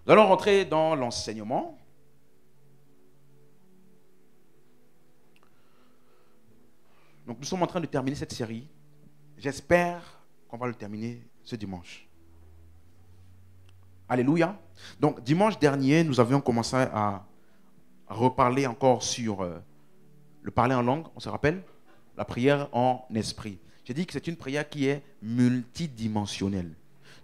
Nous allons rentrer dans l'enseignement. Donc nous sommes en train de terminer cette série. J'espère qu'on va le terminer ce dimanche. Alléluia. Donc dimanche dernier, nous avions commencé à reparler encore sur le parler en langue, on se rappelle? La prière en esprit. J'ai dit que c'est une prière qui est multidimensionnelle.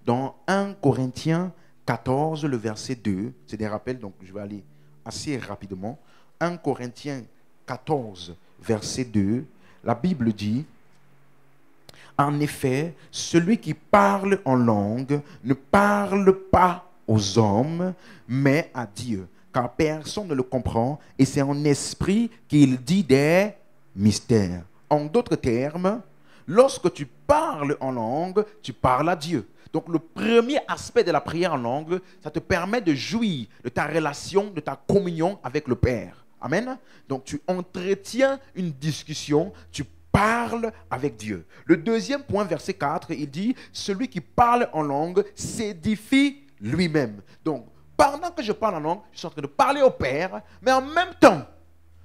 Dans 1 Corinthiens 14, le verset 2, c'est des rappels, donc je vais aller assez rapidement. 1 Corinthiens 14, verset 2, la Bible dit: en effet, celui qui parle en langue ne parle pas aux hommes, mais à Dieu, car personne ne le comprend, et c'est en esprit qu'il dit des mystères. En d'autres termes, lorsque tu parles en langue, tu parles à Dieu. Donc le premier aspect de la prière en langue, ça te permet de jouir de ta relation, de ta communion avec le Père. Amen. Donc tu entretiens une discussion, tu parles avec Dieu. Le deuxième point, verset 4, il dit: celui qui parle en langue s'édifie lui-même. Donc pendant que je parle en langue, je suis en train de parler au Père, mais en même temps,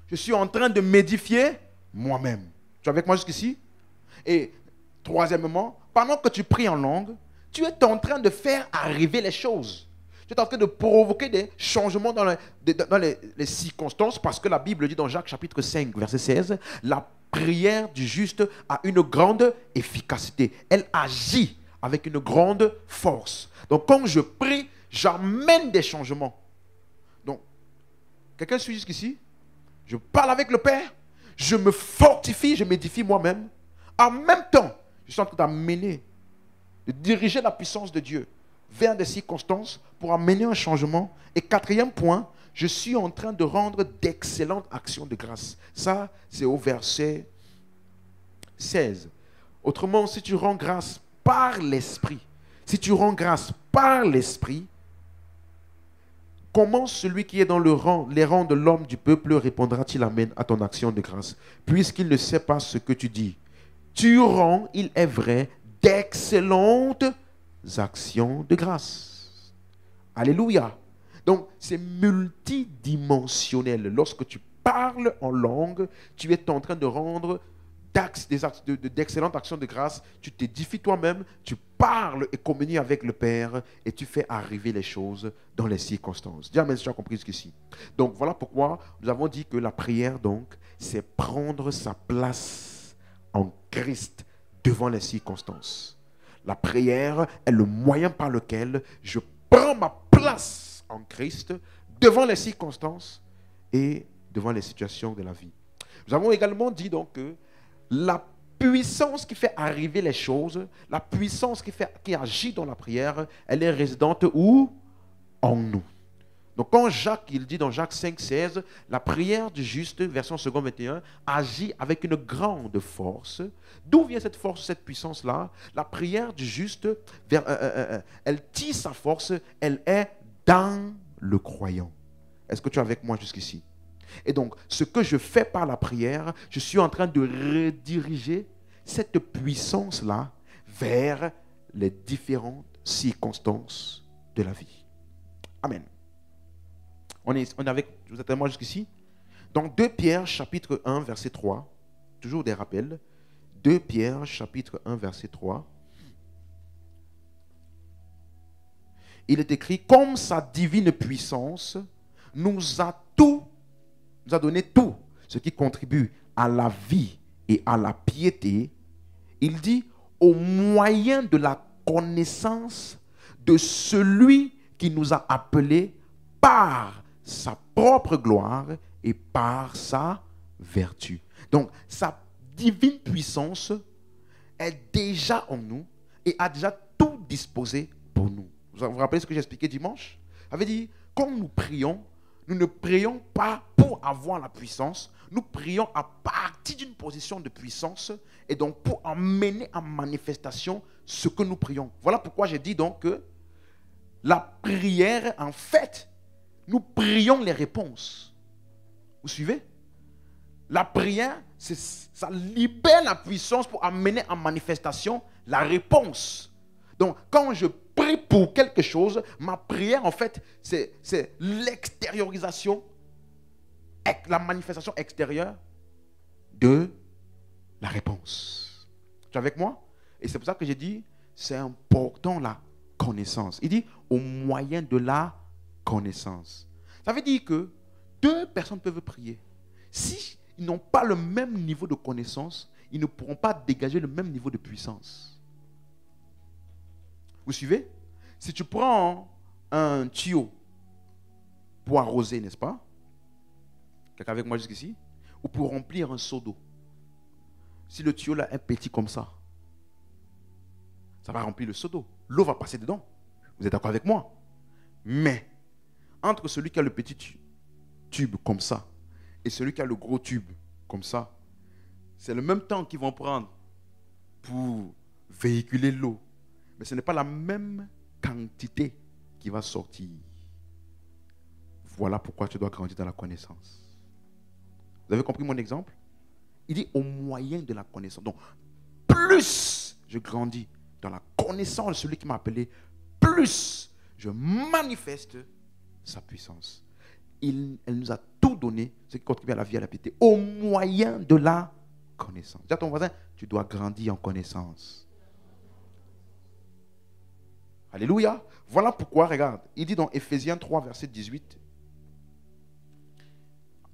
je suis en train de m'édifier moi-même. Tu es avec moi jusqu'ici? Et troisièmement, pendant que tu pries en langue, tu es en train de faire arriver les choses. Tu es en train de provoquer des changements dans les circonstances, parce que la Bible dit dans Jacques chapitre 5, verset 16, la prière du juste a une grande efficacité. Elle agit avec une grande force. Donc quand je prie, j'amène des changements. Donc, quelqu'un suit jusqu'ici? Je parle avec le Père, je me fortifie, je m'édifie moi-même. En même temps, je suis en train d'amener, de diriger la puissance de Dieu vers des circonstances pour amener un changement. Et quatrième point, je suis en train de rendre d'excellentes actions de grâce. Ça, c'est au verset 16. Autrement, si tu rends grâce par l'Esprit, comment celui qui est dans les rangs de l'homme du peuple répondra-t-il amen à ton action de grâce, puisqu'il ne sait pas ce que tu dis? Tu rends, il est vrai, d'excellentes actions de grâce. Alléluia. Donc, c'est multidimensionnel. Lorsque tu parles en langue, tu es en train de rendre d'excellentes actions de grâce. Tu t'édifies toi-même, tu parles et communies avec le Père, et tu fais arriver les choses dans les circonstances. Dis amen si tu as compris jusqu'ici. Donc, voilà pourquoi nous avons dit que la prière, donc, c'est prendre sa place en Christ devant les circonstances. La prière est le moyen par lequel je prends ma place en Christ devant les circonstances et devant les situations de la vie. Nous avons également dit donc que la puissance qui fait arriver les choses, la puissance qui agit dans la prière, elle est résidente où? En nous. Donc quand Jacques, il dit dans Jacques 5, 16, la prière du juste, version 2 21, agit avec une grande force. D'où vient cette force, cette puissance-là? La prière du juste, elle tire sa force, elle est dans le croyant. Est-ce que tu es avec moi jusqu'ici? Et donc, ce que je fais par la prière, je suis en train de rediriger cette puissance-là vers les différentes circonstances de la vie. Amen. On est avec, vous êtes avec moi jusqu'ici? Dans 2 Pierre, chapitre 1, verset 3, toujours des rappels. 2 Pierre, chapitre 1, verset 3. Il est écrit: comme sa divine puissance nous a donné tout ce qui contribue à la vie et à la piété. Il dit: au moyen de la connaissance de celui qui nous a appelés par sa propre gloire et par sa vertu. Donc, sa divine puissance est déjà en nous et a déjà tout disposé pour nous. Vous vous rappelez ce que j'ai expliqué dimanche? J'avais dit, quand nous prions, nous ne prions pas pour avoir la puissance, nous prions à partir d'une position de puissance et donc pour amener en manifestation ce que nous prions. Voilà pourquoi j'ai dit donc que la prière, en fait, nous prions les réponses. Vous suivez? La prière, ça libère la puissance pour amener en manifestation la réponse. Donc, quand je prie prie pour quelque chose, ma prière, en fait, c'est l'extériorisation, la manifestation extérieure de la réponse. Tu es avec moi? Et c'est pour ça que j'ai dit, c'est important la connaissance. Il dit, au moyen de la connaissance. Ça veut dire que deux personnes peuvent prier. Si ils n'ont pas le même niveau de connaissance, ils ne pourront pas dégager le même niveau de puissance. Vous suivez? Si tu prends un tuyau pour arroser, n'est-ce pas? Quelqu'un avec moi jusqu'ici? Ou pour remplir un seau d'eau. Si le tuyau là est petit comme ça va remplir le seau d'eau. L'eau va passer dedans. Vous êtes d'accord avec moi? Mais, entre celui qui a le petit tube comme ça et celui qui a le gros tube comme ça, c'est le même temps qu'ils vont prendre pour véhiculer l'eau. Mais ce n'est pas la même quantité qui va sortir. Voilà pourquoi tu dois grandir dans la connaissance. Vous avez compris mon exemple? Il dit au moyen de la connaissance. Donc, plus je grandis dans la connaissance de celui qui m'a appelé, plus je manifeste sa puissance. Elle nous a tout donné, ce qui contribue à la vie et à la piété, au moyen de la connaissance. Dis à ton voisin, tu dois grandir en connaissance. Alléluia. Voilà pourquoi, regarde, il dit dans Éphésiens 3, verset 18,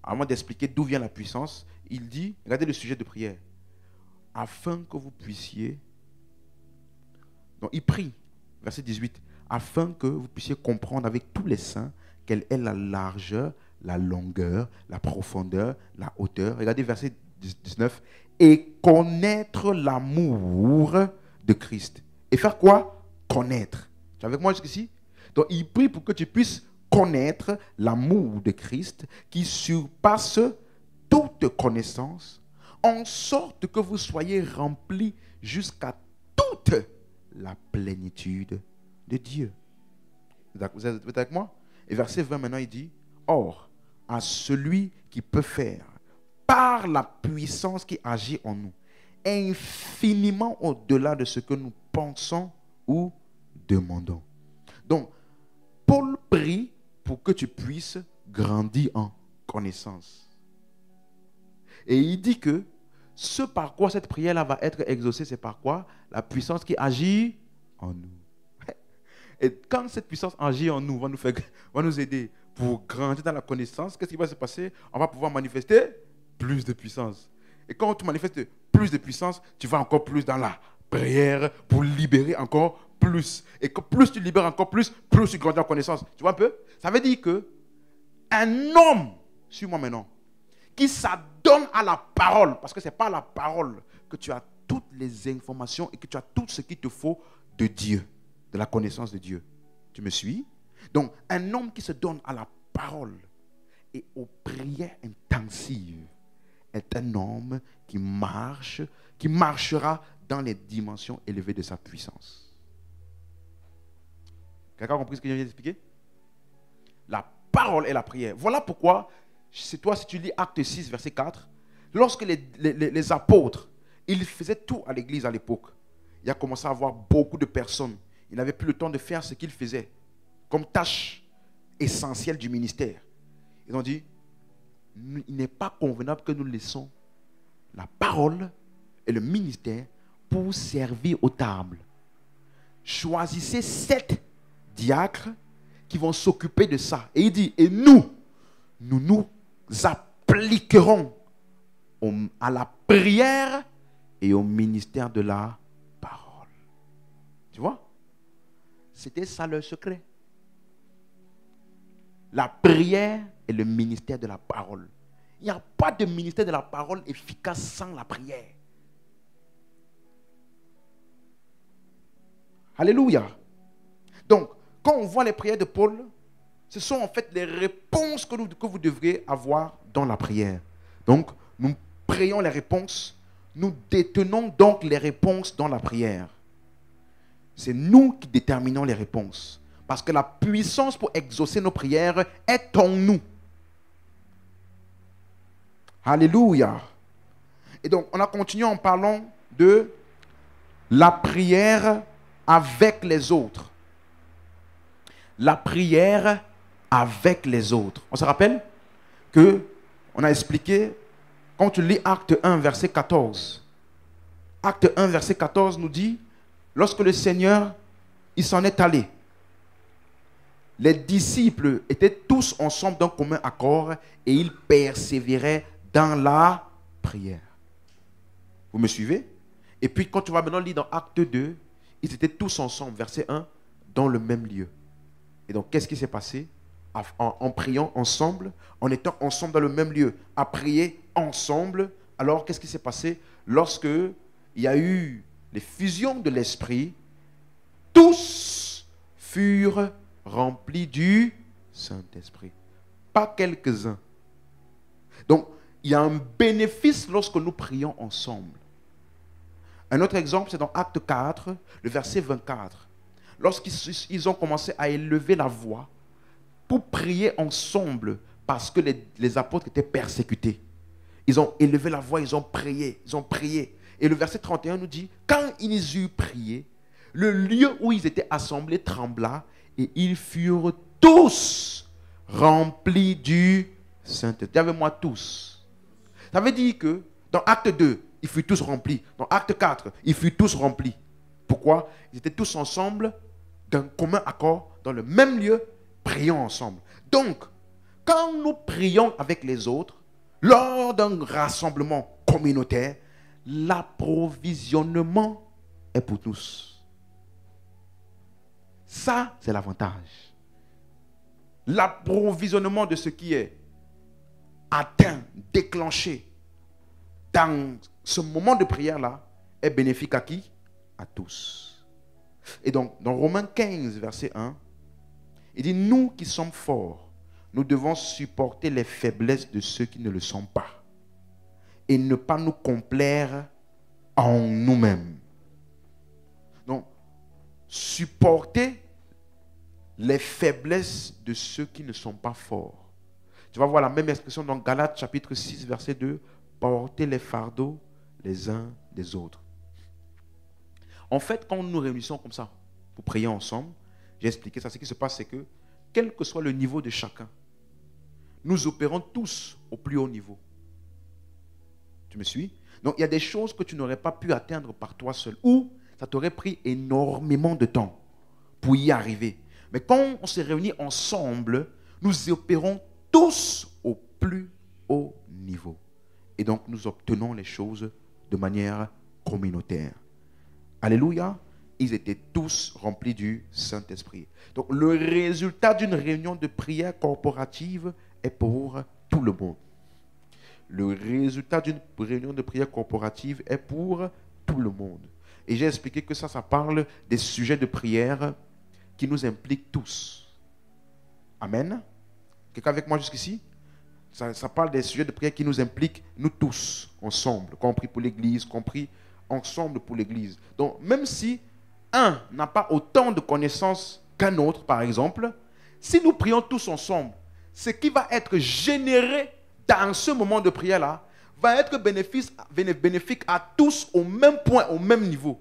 avant d'expliquer d'où vient la puissance, il dit, regardez le sujet de prière, afin que vous puissiez, donc il prie, verset 18, afin que vous puissiez comprendre avec tous les saints quelle est la largeur, la longueur, la profondeur, la hauteur. Regardez verset 19, et connaître l'amour de Christ. Et faire quoi? Connaître. Tu es avec moi jusqu'ici? Donc il prie pour que tu puisses connaître l'amour de Christ qui surpasse toute connaissance, en sorte que vous soyez remplis jusqu'à toute la plénitude de Dieu. Vous êtes avec moi? Et verset 20 maintenant il dit, or, à celui qui peut faire, par la puissance qui agit en nous, infiniment au-delà de ce que nous pensons ou demandons. Donc, Paul prie pour que tu puisses grandir en connaissance. Et il dit que ce par quoi cette prière-là va être exaucée, c'est par quoi? La puissance qui agit en nous. Et quand cette puissance agit en nous, va nous aider pour grandir dans la connaissance, qu'est-ce qui va se passer? On va pouvoir manifester plus de puissance. Et quand tu manifestes plus de puissance, tu vas encore plus dans la prière pour libérer encore plus. Et que plus tu libères encore plus tu grandis en connaissance. Tu vois un peu? Ça veut dire que un homme, suis-moi maintenant, qui s'adonne à la parole, parce que ce n'est pas la parole que tu as toutes les informations et que tu as tout ce qu'il te faut de Dieu, de la connaissance de Dieu. Tu me suis? Donc, un homme qui se donne à la parole et aux prières intensives est un homme qui marchera dans les dimensions élevées de sa puissance. Quelqu'un a compris ce que je viens d'expliquer? La parole et la prière. Voilà pourquoi, c'est toi, si tu lis Acte 6, verset 4, lorsque les apôtres, ils faisaient tout à l'église à l'époque, il a commencé à avoir beaucoup de personnes. Ils n'avaient plus le temps de faire ce qu'ils faisaient comme tâche essentielle du ministère. Ils ont dit, il n'est pas convenable que nous laissons la parole et le ministère pour servir aux tables. Choisissez 7 diacres qui vont s'occuper de ça. Et il dit, et nous appliquerons à la prière et au ministère de la parole. Tu vois? C'était ça leur secret. La prière et le ministère de la parole. Il n'y a pas de ministère de la parole efficace sans la prière. Alléluia. Donc, quand on voit les prières de Paul, ce sont en fait les réponses que vous devrez avoir dans la prière. Donc, nous prions les réponses, nous détenons donc les réponses dans la prière. C'est nous qui déterminons les réponses. Parce que la puissance pour exaucer nos prières est en nous. Alléluia. Et donc, on a continué en parlant de la prière avec les autres. la prière avec les autres. On se rappelle que on a expliqué, quand tu lis Acte 1, verset 14, Acte 1, verset 14 nous dit, lorsque le Seigneur, il s'en est allé, les disciples étaient tous ensemble d'un commun accord et ils persévéraient dans la prière. Vous me suivez? Et puis quand tu vas maintenant lire dans Acte 2, ils étaient tous ensemble, verset 1, dans le même lieu. Et donc qu'est-ce qui s'est passé? En priant ensemble, en étant ensemble dans le même lieu, à prier ensemble. Alors qu'est-ce qui s'est passé? Lorsque il y a eu les fusions de l'esprit, tous furent remplis du Saint-Esprit. Pas quelques-uns. Donc, il y a un bénéfice lorsque nous prions ensemble. Un autre exemple, c'est dans Acte 4, le verset 24. Lorsqu'ils ont commencé à élever la voix pour prier ensemble, parce que les apôtres étaient persécutés. Ils ont élevé la voix, ils ont prié. Et le verset 31 nous dit, quand ils eurent prié, le lieu où ils étaient assemblés trembla et ils furent tous remplis du Saint-Esprit. Dis avec moi tous. Ça veut dire que dans Acte 2, ils furent tous remplis. Dans Acte 4, ils furent tous remplis. Pourquoi? Ils étaient tous ensemble, d'un commun accord, dans le même lieu, priant ensemble. Donc, quand nous prions avec les autres, lors d'un rassemblement communautaire, l'approvisionnement est pour tous. Ça, c'est l'avantage. L'approvisionnement de ce qui est atteint, déclenché dans ce moment de prière-là est bénéfique à qui? À tous. Et donc, dans Romains 15, verset 1, il dit, nous qui sommes forts, nous devons supporter les faiblesses de ceux qui ne le sont pas et ne pas nous complaire en nous-mêmes. Donc, supporter les faiblesses de ceux qui ne sont pas forts. Tu vas voir la même expression dans Galates chapitre 6, verset 2, porter les fardeaux les uns des autres. En fait, quand nous nous réunissons comme ça pour prier ensemble, j'ai expliqué ça, ce qui se passe, c'est que quel que soit le niveau de chacun, nous opérons tous au plus haut niveau. Tu me suis? Donc, il y a des choses que tu n'aurais pas pu atteindre par toi seul, ou ça t'aurait pris énormément de temps pour y arriver. Mais quand on s'est réunis ensemble, nous opérons tous au plus haut niveau. Et donc, nous obtenons les choses de manière communautaire. Alléluia. Ils étaient tous remplis du Saint-Esprit. Donc, le résultat d'une réunion de prière corporative est pour tout le monde. Le résultat d'une réunion de prière corporative est pour tout le monde. Et j'ai expliqué que ça parle des sujets de prière qui nous impliquent tous. Amen. Quelqu'un avec moi jusqu'ici? Ça parle des sujets de prière qui nous impliquent, nous tous, ensemble, compris pour l'Église, compris ensemble pour l'Église. Donc, même si un n'a pas autant de connaissances qu'un autre, par exemple, si nous prions tous ensemble, ce qui va être généré dans ce moment de prière-là va être bénéfique à tous au même point, au même niveau.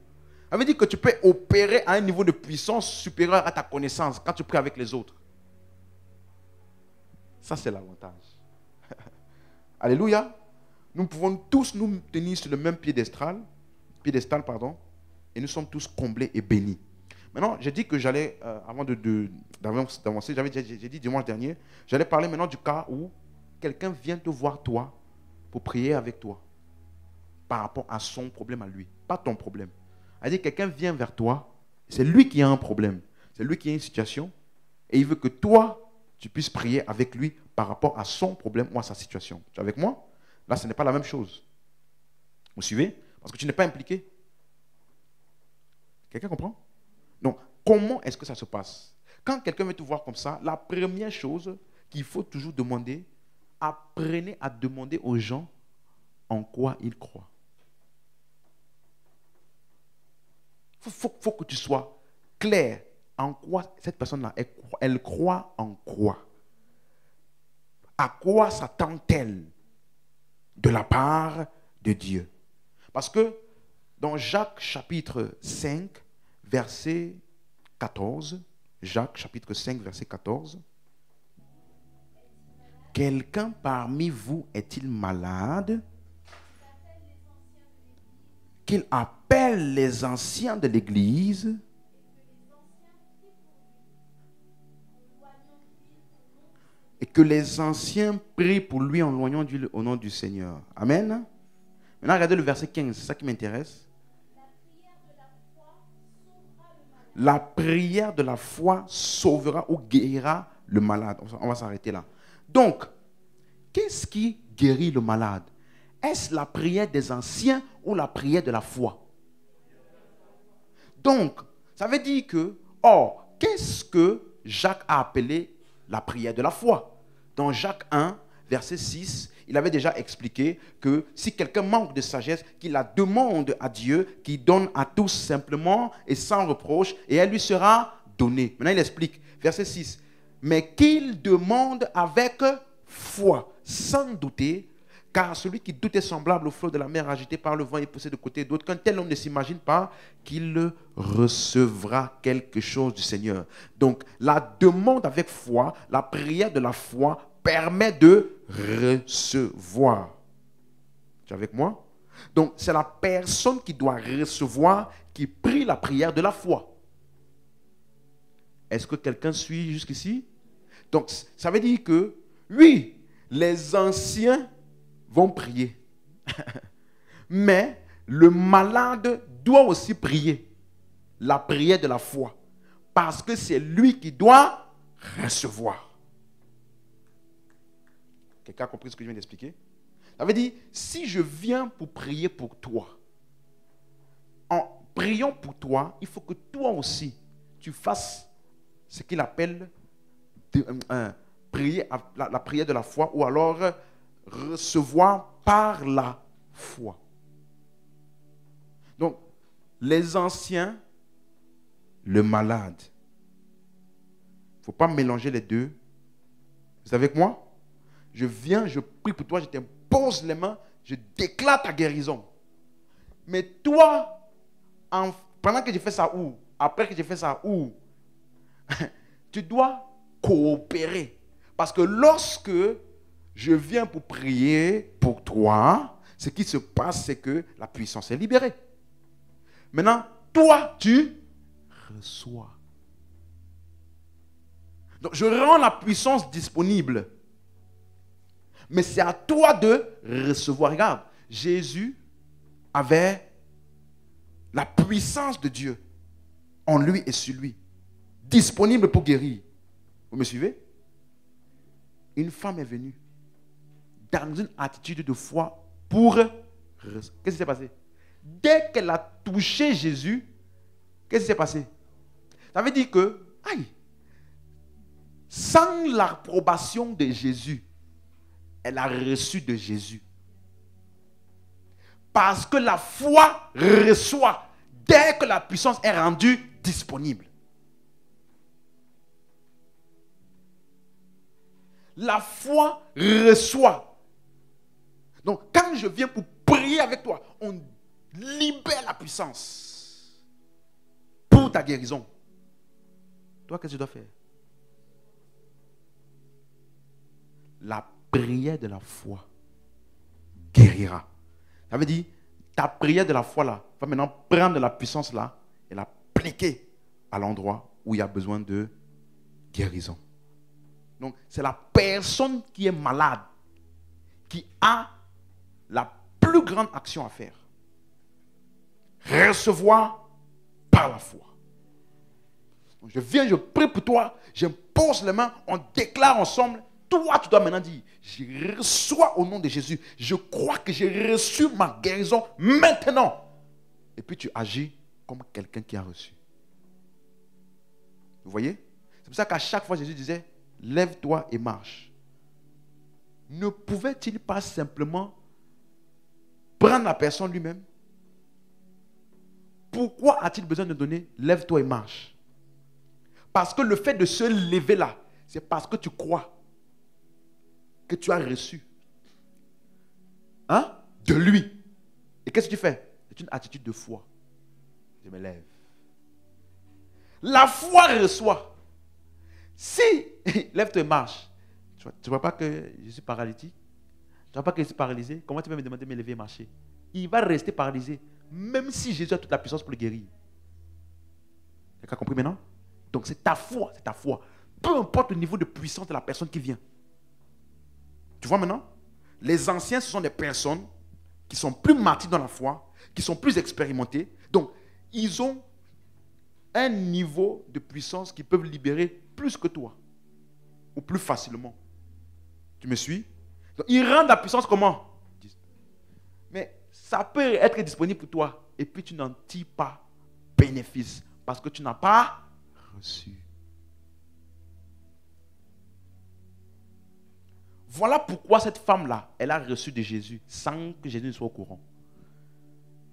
Ça veut dire que tu peux opérer à un niveau de puissance supérieur à ta connaissance quand tu pries avec les autres. Ça, c'est l'avantage. Alléluia. Nous pouvons tous nous tenir sur le même piédestal, et nous sommes tous comblés et bénis. Maintenant, j'ai dit que j'allais, avant d'avancer, j'ai dit dimanche dernier, j'allais parler maintenant du cas où quelqu'un vient te voir toi pour prier avec toi par rapport à son problème à lui, pas ton problème. C'est-à-dire quelqu'un vient vers toi, c'est lui qui a un problème, c'est lui qui a une situation, et il veut que toi, tu puisses prier avec lui par rapport à son problème ou à sa situation. Tu es avec moi? Là, ce n'est pas la même chose. Vous suivez? Parce que tu n'es pas impliqué. Quelqu'un comprend? Donc, comment est-ce que ça se passe? Quand quelqu'un veut te voir comme ça, la première chose qu'il faut toujours demander, apprenez à demander aux gens en quoi ils croient. Il faut que tu sois clair en quoi cette personne-là, elle croit en quoi? À quoi s'attend-elle de la part de Dieu? Parce que dans Jacques chapitre 5, verset 14, Jacques chapitre 5, verset 14. Quelqu'un parmi vous est-il malade? Qu'il appelle les anciens de l'Église et que les anciens prient pour lui en loignant d'huile au nom du Seigneur. Amen. Maintenant, regardez le verset 15, c'est ça qui m'intéresse. La prière de la foi sauvera ou guérira le malade. On va s'arrêter là. Donc, qu'est-ce qui guérit le malade? Est-ce la prière des anciens ou la prière de la foi? Donc, ça veut dire que, qu'est-ce que Jacques a appelé la prière de la foi? Dans Jacques 1, verset 6, il avait déjà expliqué que si quelqu'un manque de sagesse, qu'il la demande à Dieu, qu'il donne à tous simplement et sans reproche, et elle lui sera donnée. Maintenant, il explique, verset 6, mais qu'il demande avec foi, sans douter, car celui qui doute est semblable au flot de la mer agité par le vent et poussé de côté et d'autre. Qu'un tel homme ne s'imagine pas qu'il recevra quelque chose du Seigneur. Donc, la demande avec foi, la prière de la foi permet de recevoir. Tu es avec moi? Donc, c'est la personne qui doit recevoir qui prie la prière de la foi. Est-ce que quelqu'un suit jusqu'ici? Donc, ça veut dire que, oui, les anciens vont prier. Mais le malade doit aussi prier la prière de la foi. Parce que c'est lui qui doit recevoir. Quelqu'un a compris ce que je viens d'expliquer? Ça veut dire, si je viens pour prier pour toi, en priant pour toi, il faut que toi aussi, tu fasses ce qu'il appelle prier, la prière de la foi, ou alors recevoir par la foi. Donc, les anciens, le malade. Il ne faut pas mélanger les deux. Vous êtes avec moi? Je viens, je prie pour toi, je t'impose les mains, je déclare ta guérison. Mais toi, pendant que je fais ça où? Après que je fais ça où? Tu dois coopérer. Parce que lorsque je viens pour prier pour toi, ce qui se passe, c'est que la puissance est libérée. Maintenant, toi, tu reçois. Donc, je rends la puissance disponible. Mais c'est à toi de recevoir. Regarde, Jésus avait la puissance de Dieu en lui et sur lui, disponible pour guérir. Vous me suivez? Une femme est venue dans une attitude de foi pour... Qu'est-ce qui s'est passé? Dès qu'elle a touché Jésus, qu'est-ce qui s'est passé? Ça veut dire que, sans l'approbation de Jésus, elle a reçu de Jésus. Parce que la foi reçoit dès que la puissance est rendue disponible. La foi reçoit. Donc, quand je viens pour prier avec toi, on libère la puissance pour ta guérison. Toi, qu'est-ce que tu dois faire? La prière de la foi guérira. Ça veut dire, ta prière de la foi là, va maintenant prendre la puissance là et l'appliquer à l'endroit où il y a besoin de guérison. Donc, c'est la personne qui est malade qui a la plus grande action à faire. Recevoir par la foi. Donc, je viens, je prie pour toi, j'impose les mains, on déclare ensemble. Toi, tu dois maintenant dire, je reçois au nom de Jésus. Je crois que j'ai reçu ma guérison maintenant. Et puis tu agis comme quelqu'un qui a reçu. Vous voyez? C'est pour ça qu'à chaque fois Jésus disait, lève-toi et marche. Ne pouvait-il pas simplement prendre la personne lui-même? Pourquoi a-t-il besoin de donner, lève-toi et marche? Parce que le fait de se lever là, c'est parce que tu crois que tu as reçu de lui. Et qu'est-ce que tu fais? C'est une attitude de foi. Je me lève. La foi reçoit. Si, lève-toi et marche. Tu ne vois pas que je suis paralytique? Tu ne vois pas que je suis paralysé? Comment tu peux me demander de me lever et marcher? Il va rester paralysé, même si Jésus a toute la puissance pour le guérir. Tu as compris maintenant? Donc c'est ta foi, c'est ta foi. Peu importe le niveau de puissance de la personne qui vient. Tu vois maintenant? Les anciens, ce sont des personnes qui sont plus martyrs dans la foi, qui sont plus expérimentés. Donc, ils ont un niveau de puissance qui peuvent libérer plus que toi. Ou plus facilement. Tu me suis? Donc, ils rendent la puissance comment? Mais ça peut être disponible pour toi. Et puis, tu n'en tires pas bénéfice. Parce que tu n'as pas reçu. Voilà pourquoi cette femme-là, elle a reçu de Jésus sans que Jésus ne soit au courant.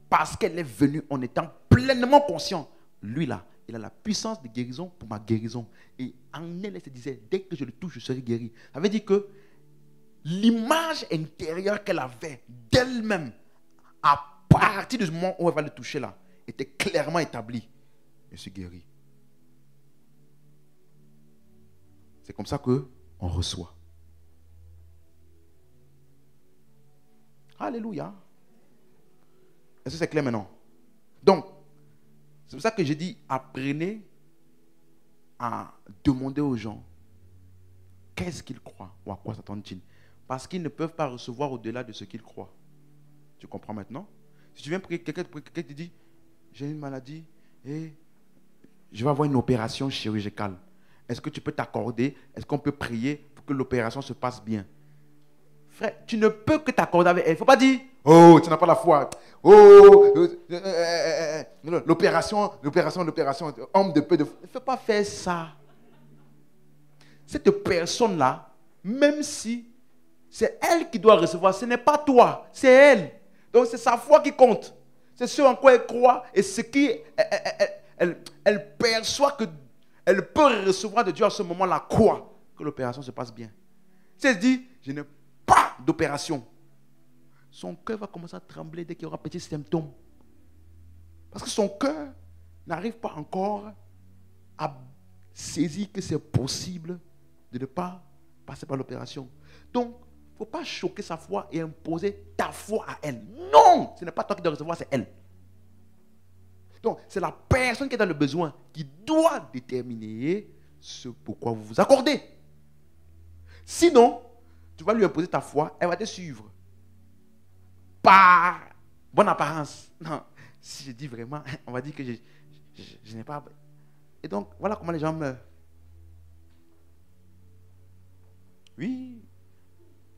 Parce qu'elle est venue en étant pleinement consciente. Lui là, il a la puissance de guérison pour ma guérison. Et en elle, elle se disait, dès que je le touche, je serai guéri. Ça veut dire que l'image intérieure qu'elle avait d'elle-même, à partir du moment où elle va le toucher là, était clairement établie. Je suis guéri. C'est comme ça qu'on reçoit. Alléluia. Est-ce que c'est clair maintenant? Donc, c'est pour ça que j'ai dit, apprenez à demander aux gens qu'est-ce qu'ils croient ou à quoi s'attendent-ils. Parce qu'ils ne peuvent pas recevoir au-delà de ce qu'ils croient. Tu comprends maintenant? Si tu viens prier, quelqu'un te dit, j'ai une maladie et je vais avoir une opération chirurgicale. Est-ce que tu peux t'accorder? Est-ce qu'on peut prier pour que l'opération se passe bien? Frère, tu ne peux que t'accorder avec elle. Il ne faut pas dire, oh, tu n'as pas la foi. Oh, l'opération, homme de peu de foi. Il ne faut pas faire ça. Cette personne-là, même si c'est elle qui doit recevoir, ce n'est pas toi, c'est elle. Donc c'est sa foi qui compte. C'est ce en quoi elle croit et ce qui elle perçoit qu'elle peut recevoir de Dieu à ce moment-là. Quoi? Que l'opération se passe bien. Si elle se dit, je n'ai pas d'opération, son cœur va commencer à trembler dès qu'il y aura petits symptômes. Parce que son cœur n'arrive pas encore à saisir que c'est possible de ne pas passer par l'opération. Donc, il ne faut pas choquer sa foi et imposer ta foi à elle. Non, ce n'est pas toi qui dois recevoir, c'est elle. Donc, c'est la personne qui est dans le besoin qui doit déterminer ce pourquoi vous vous accordez. Sinon, tu vas lui imposer ta foi, elle va te suivre. Par bonne apparence. Non, si je dis vraiment, on va dire que je n'ai pas... Et donc, voilà comment les gens meurent. Oui,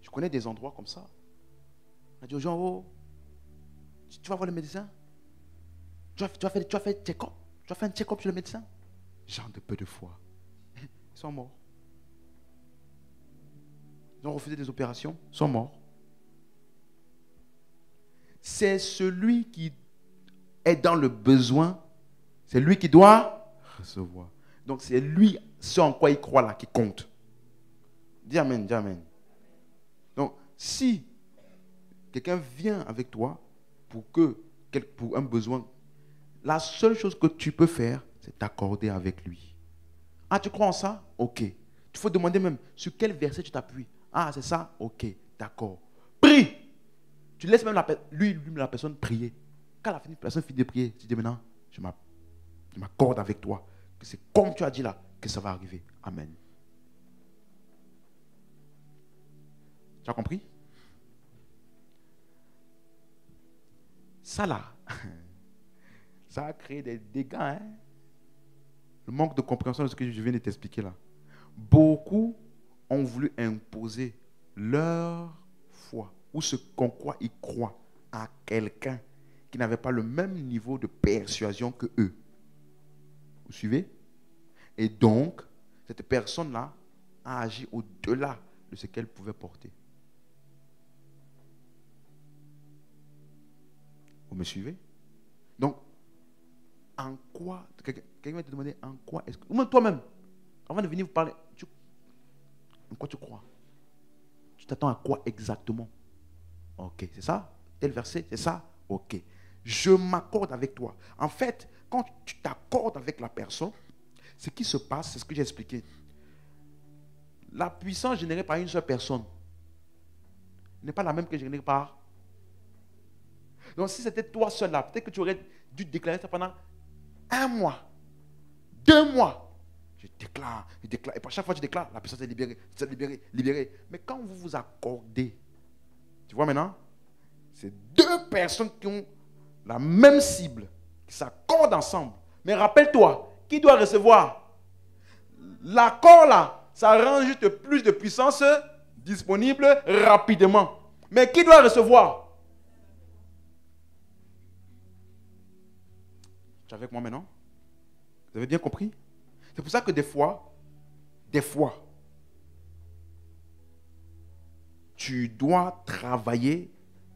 je connais des endroits comme ça. On a dit aux gens, oh, tu vas voir le médecin? Tu as fait check-up? Tu as fait un check-up sur le médecin? Gens de peu de foi. Ils sont morts. Ils ont refusé des opérations, ils sont morts. C'est celui qui est dans le besoin, c'est lui qui doit recevoir. Donc c'est lui, ce en quoi il croit là, qui compte. Dis amen, dis amen. Donc si quelqu'un vient avec toi pour un besoin, la seule chose que tu peux faire, c'est t'accorder avec lui. Ah, tu crois en ça? Ok. Il faut demander même sur quel verset tu t'appuies. Ah, c'est ça? Ok, d'accord. Prie. Tu laisses même la personne prier. Quand la personne finit de prier, tu dis maintenant, je m'accorde avec toi. Que c'est comme tu as dit là que ça va arriver. Amen. Tu as compris? Ça là, ça a créé des dégâts. Hein? Le manque de compréhension de ce que je viens de t'expliquer là. Beaucoup ont voulu imposer leur foi ou ce qu'en quoi ils croient à quelqu'un qui n'avait pas le même niveau de persuasion que eux. Vous suivez? Et donc, cette personne-là a agi au-delà de ce qu'elle pouvait porter. Vous me suivez? Donc, en quoi, quelqu'un va te demander en quoi est-ce que, ou même toi-même, avant de venir vous parler, en quoi tu crois? Tu t'attends à quoi exactement? Ok, c'est ça? Tel verset, c'est ça? Ok. Je m'accorde avec toi. En fait, quand tu t'accordes avec la personne, ce qui se passe, c'est ce que j'ai expliqué. la puissance générée par une seule personne n'est pas la même que générée par... Donc si c'était toi seul là, peut-être que tu aurais dû déclarer ça pendant 1 mois, 2 mois. Je déclare, je déclare. Et à chaque fois que tu déclares, la puissance est libérée, libérée. Mais quand vous vous accordez, tu vois maintenant, c'est 2 personnes qui ont la même cible, qui s'accordent ensemble. Mais rappelle-toi, qui doit recevoir? L'accord là, ça rend juste plus de puissance disponible rapidement. Mais qui doit recevoir? Tu es avec moi maintenant? Vous avez bien compris? C'est pour ça que des fois, tu dois travailler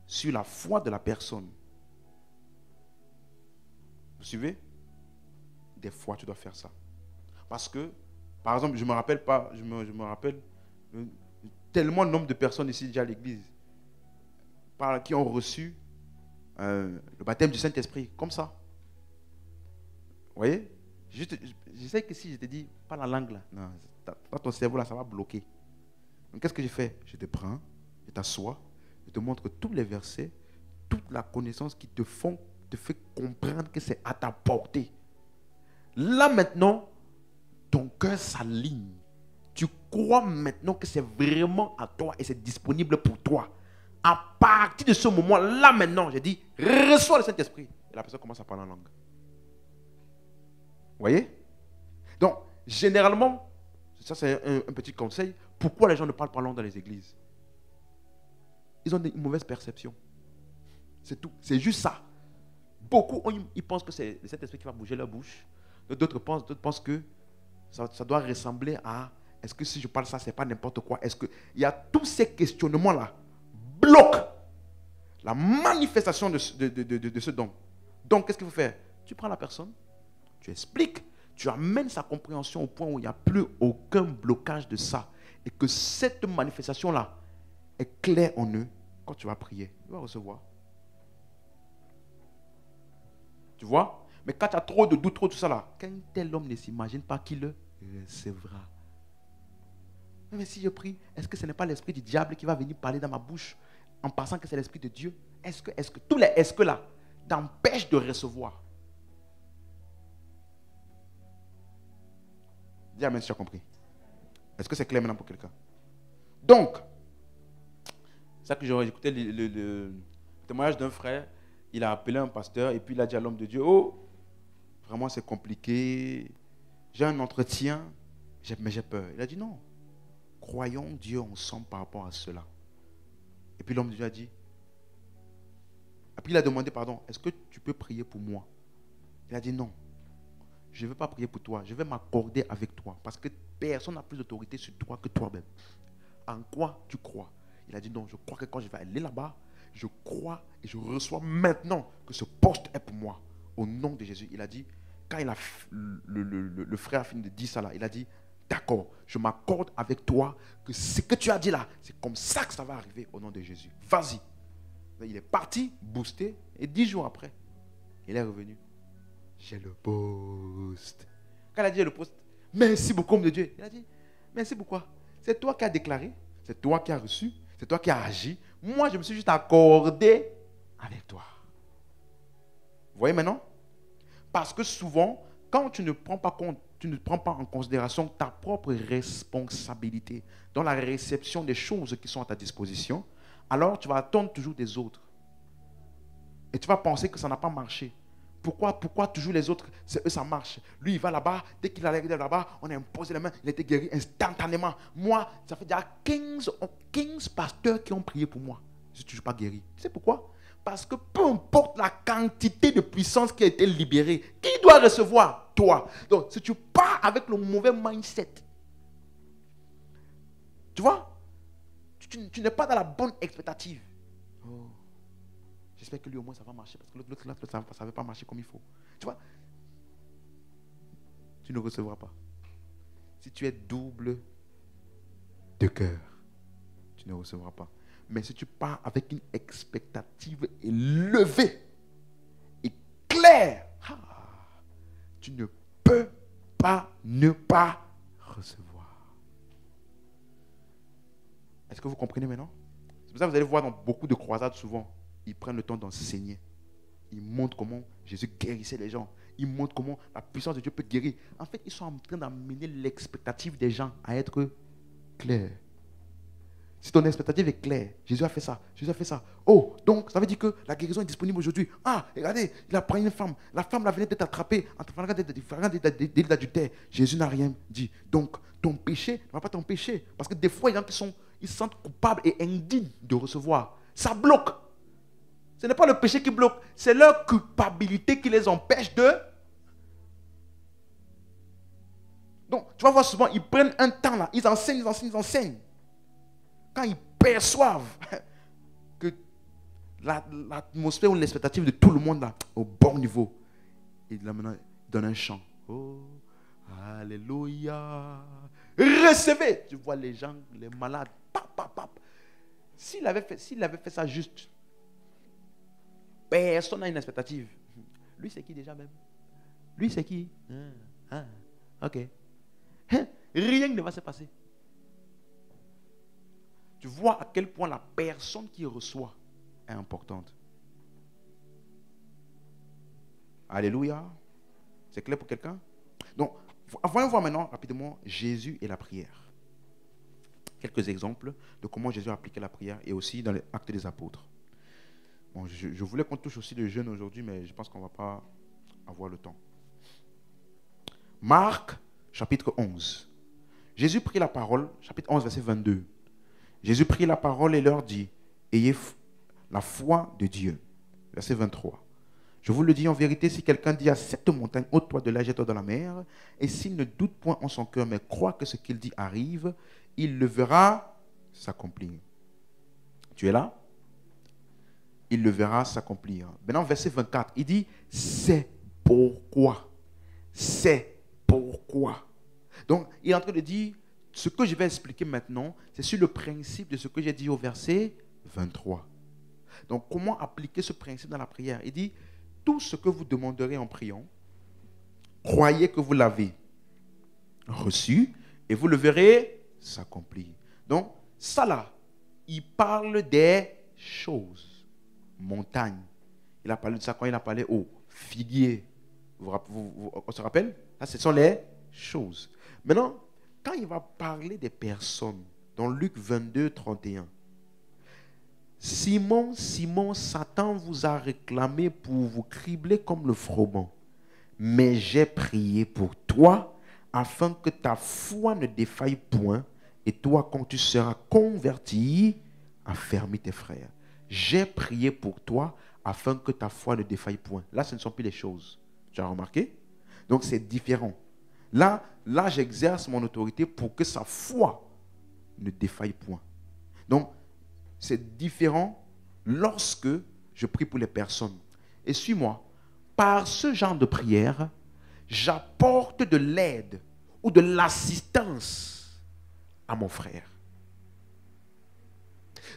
sur la foi de la personne. Vous suivez? Des fois, tu dois faire ça. Parce que, par exemple, je me rappelle tellement le nombre de personnes ici déjà à l'église qui ont reçu le baptême du Saint-Esprit, comme ça. Vous voyez? Je sais que si je te dis, pas la langue là, non, dans ton cerveau là, ça va bloquer. Donc qu'est-ce que j'ai fait? Je te prends, je t'assois, je te montre tous les versets, toute la connaissance qui te fait comprendre que c'est à ta portée. Là maintenant, ton cœur s'aligne. Tu crois maintenant que c'est vraiment à toi et c'est disponible pour toi. À partir de ce moment, là maintenant, j'ai dit, reçois le Saint-Esprit. Et la personne commence à parler en langue. Vous voyez? Donc, généralement, ça c'est un petit conseil, pourquoi les gens ne parlent pas langue dans les églises? Ils ont une mauvaise perception. C'est tout. C'est juste ça. Beaucoup, ils pensent que c'est le Saint-Esprit qui va bouger leur bouche. D'autres pensent que ça doit ressembler à, est-ce que si je parle ça, c'est pas n'importe quoi? Est-ce que il y a tous ces questionnements-là bloquent la manifestation de ce don. Donc, qu'est-ce qu'il faut faire? Tu prends la personne, tu expliques, tu amènes sa compréhension au point où il n'y a plus aucun blocage de ça. Et que cette manifestation-là est claire en eux. Quand tu vas prier, tu vas recevoir. Tu vois? Mais quand tu as trop de doutes, trop tout ça là, qu'un tel homme ne s'imagine pas qu'il le recevra. Mais si je prie, est-ce que ce n'est pas l'esprit du diable qui va venir parler dans ma bouche en pensant que c'est l'esprit de Dieu? Est-ce que tous les est-ce que là t'empêchent de recevoir? Dis amen si tu as compris. Est-ce que c'est clair maintenant pour quelqu'un? Donc, c'est ça que j'ai écouté le témoignage d'un frère. Il a appelé un pasteur et puis il a dit à l'homme de Dieu, oh, vraiment c'est compliqué. J'ai un entretien, mais j'ai peur. Il a dit non. Croyons Dieu ensemble par rapport à cela. Et puis l'homme de Dieu a dit, et puis il a demandé pardon, est-ce que tu peux prier pour moi? Il a dit non. Je ne veux pas prier pour toi, je vais m'accorder avec toi. Parce que personne n'a plus d'autorité sur toi que toi-même. En quoi tu crois? Il a dit non, je crois que quand je vais aller là-bas, je crois et je reçois maintenant que ce poste est pour moi. Au nom de Jésus. Il a dit, quand le frère a fini de dire ça là, il a dit, d'accord, je m'accorde avec toi que ce que tu as dit là, c'est comme ça que ça va arriver au nom de Jésus. Vas-y. Il est parti, boosté, et 10 jours après, il est revenu. J'ai le poste. Quand il a dit le poste, merci beaucoup, homme de Dieu. Il a dit, merci pourquoi? C'est toi qui as déclaré, c'est toi qui as reçu, c'est toi qui as agi. Moi, je me suis juste accordé avec toi. Vous voyez maintenant? Parce que souvent, quand tu ne prends pas compte, tu ne prends pas en considération ta propre responsabilité dans la réception des choses qui sont à ta disposition, alors tu vas attendre toujours des autres. Et tu vas penser que ça n'a pas marché. Pourquoi toujours les autres, eux ça marche? Lui il va là-bas, dès qu'il arrive là-bas, on a imposé les mains, il a été guéri instantanément. Moi, ça fait déjà 15 pasteurs qui ont prié pour moi. Je ne suis toujours pas guéri. Tu sais pourquoi? Parce que peu importe la quantité de puissance qui a été libérée, qui doit recevoir? Toi. Donc si tu pars avec le mauvais mindset, tu vois, tu n'es pas dans la bonne expectative. Oh. J'espère que lui au moins ça va marcher parce que l'autre ça ne va pas marcher comme il faut. Tu vois, tu ne recevras pas. Si tu es double de cœur, tu ne recevras pas. Mais si tu pars avec une expectative élevée et claire, tu ne peux pas ne pas recevoir. Est-ce que vous comprenez maintenant? C'est pour ça que vous allez voir dans beaucoup de croisades, souvent, ils prennent le temps d'enseigner. Ils montrent comment Jésus guérissait les gens. Ils montrent comment la puissance de Dieu peut guérir. En fait, ils sont en train d'amener l'expectative des gens à être claire. Si ton expectative est claire, Jésus a fait ça, Jésus a fait ça. Oh, donc ça veut dire que la guérison est disponible aujourd'hui. Ah, regardez, il a pris une femme. La femme la venait d'être attrapée en train délit d'adultère. Jésus n'a rien dit. Donc, ton péché ne va pas t'empêcher. Parce que des fois, il y a des gens qui se sentent coupables et indignes de recevoir. Ça bloque. Ce n'est pas le péché qui bloque, c'est leur culpabilité qui les empêche de... Donc, tu vas voir souvent, ils prennent un temps là, ils enseignent. Quand ils perçoivent que l'atmosphère ou l'expectative de tout le monde là, au bon niveau, ils donnent un chant. Oh, alléluia. Recevez. Tu vois les gens, les malades. S'il avait fait ça juste, personne n'a une expectative. Lui, c'est qui déjà même? Lui, c'est qui? Ok. Rien ne va se passer. Tu vois à quel point la personne qui reçoit est importante. Alléluia. C'est clair pour quelqu'un? Donc, voyons voir maintenant rapidement Jésus et la prière. Quelques exemples de comment Jésus a appliqué la prière et aussi dans les actes des apôtres. Bon, je voulais qu'on touche aussi les jeunes aujourd'hui, mais je pense qu'on ne va pas avoir le temps. Marc, chapitre 11. Jésus prit la parole, chapitre 11, verset 22. Jésus prit la parole et leur dit, ayez la foi de Dieu. Verset 23. Je vous le dis en vérité, si quelqu'un dit à cette montagne, ôte-toi de là, jette-toi dans la mer, et s'il ne doute point en son cœur, mais croit que ce qu'il dit arrive, il le verra s'accomplir. Tu es là? Il le verra s'accomplir. Maintenant, verset 24, il dit, c'est pourquoi. C'est pourquoi. Donc, il est en train de dire, ce que je vais expliquer maintenant, c'est sur le principe de ce que j'ai dit au verset 23. Donc, comment appliquer ce principe dans la prière? Il dit, tout ce que vous demanderez en priant, croyez que vous l'avez reçu et vous le verrez s'accomplir. Donc, ça là, il parle des choses. Montagne. Il a parlé de ça quand il a parlé au figuier. On se rappelle? Là, ce sont les choses. Maintenant, quand il va parler des personnes, dans Luc 22, 31, Simon, Simon, Satan vous a réclamé pour vous cribler comme le froment. Mais j'ai prié pour toi, afin que ta foi ne défaille point, et toi, quand tu seras converti, affermis tes frères. J'ai prié pour toi, afin que ta foi ne défaille point. Là, ce ne sont plus les choses. Tu as remarqué? Donc, c'est différent. Là, j'exerce mon autorité pour que sa foi ne défaille point. Donc, c'est différent lorsque je prie pour les personnes. Et suis-moi, par ce genre de prière, j'apporte de l'aide ou de l'assistance à mon frère.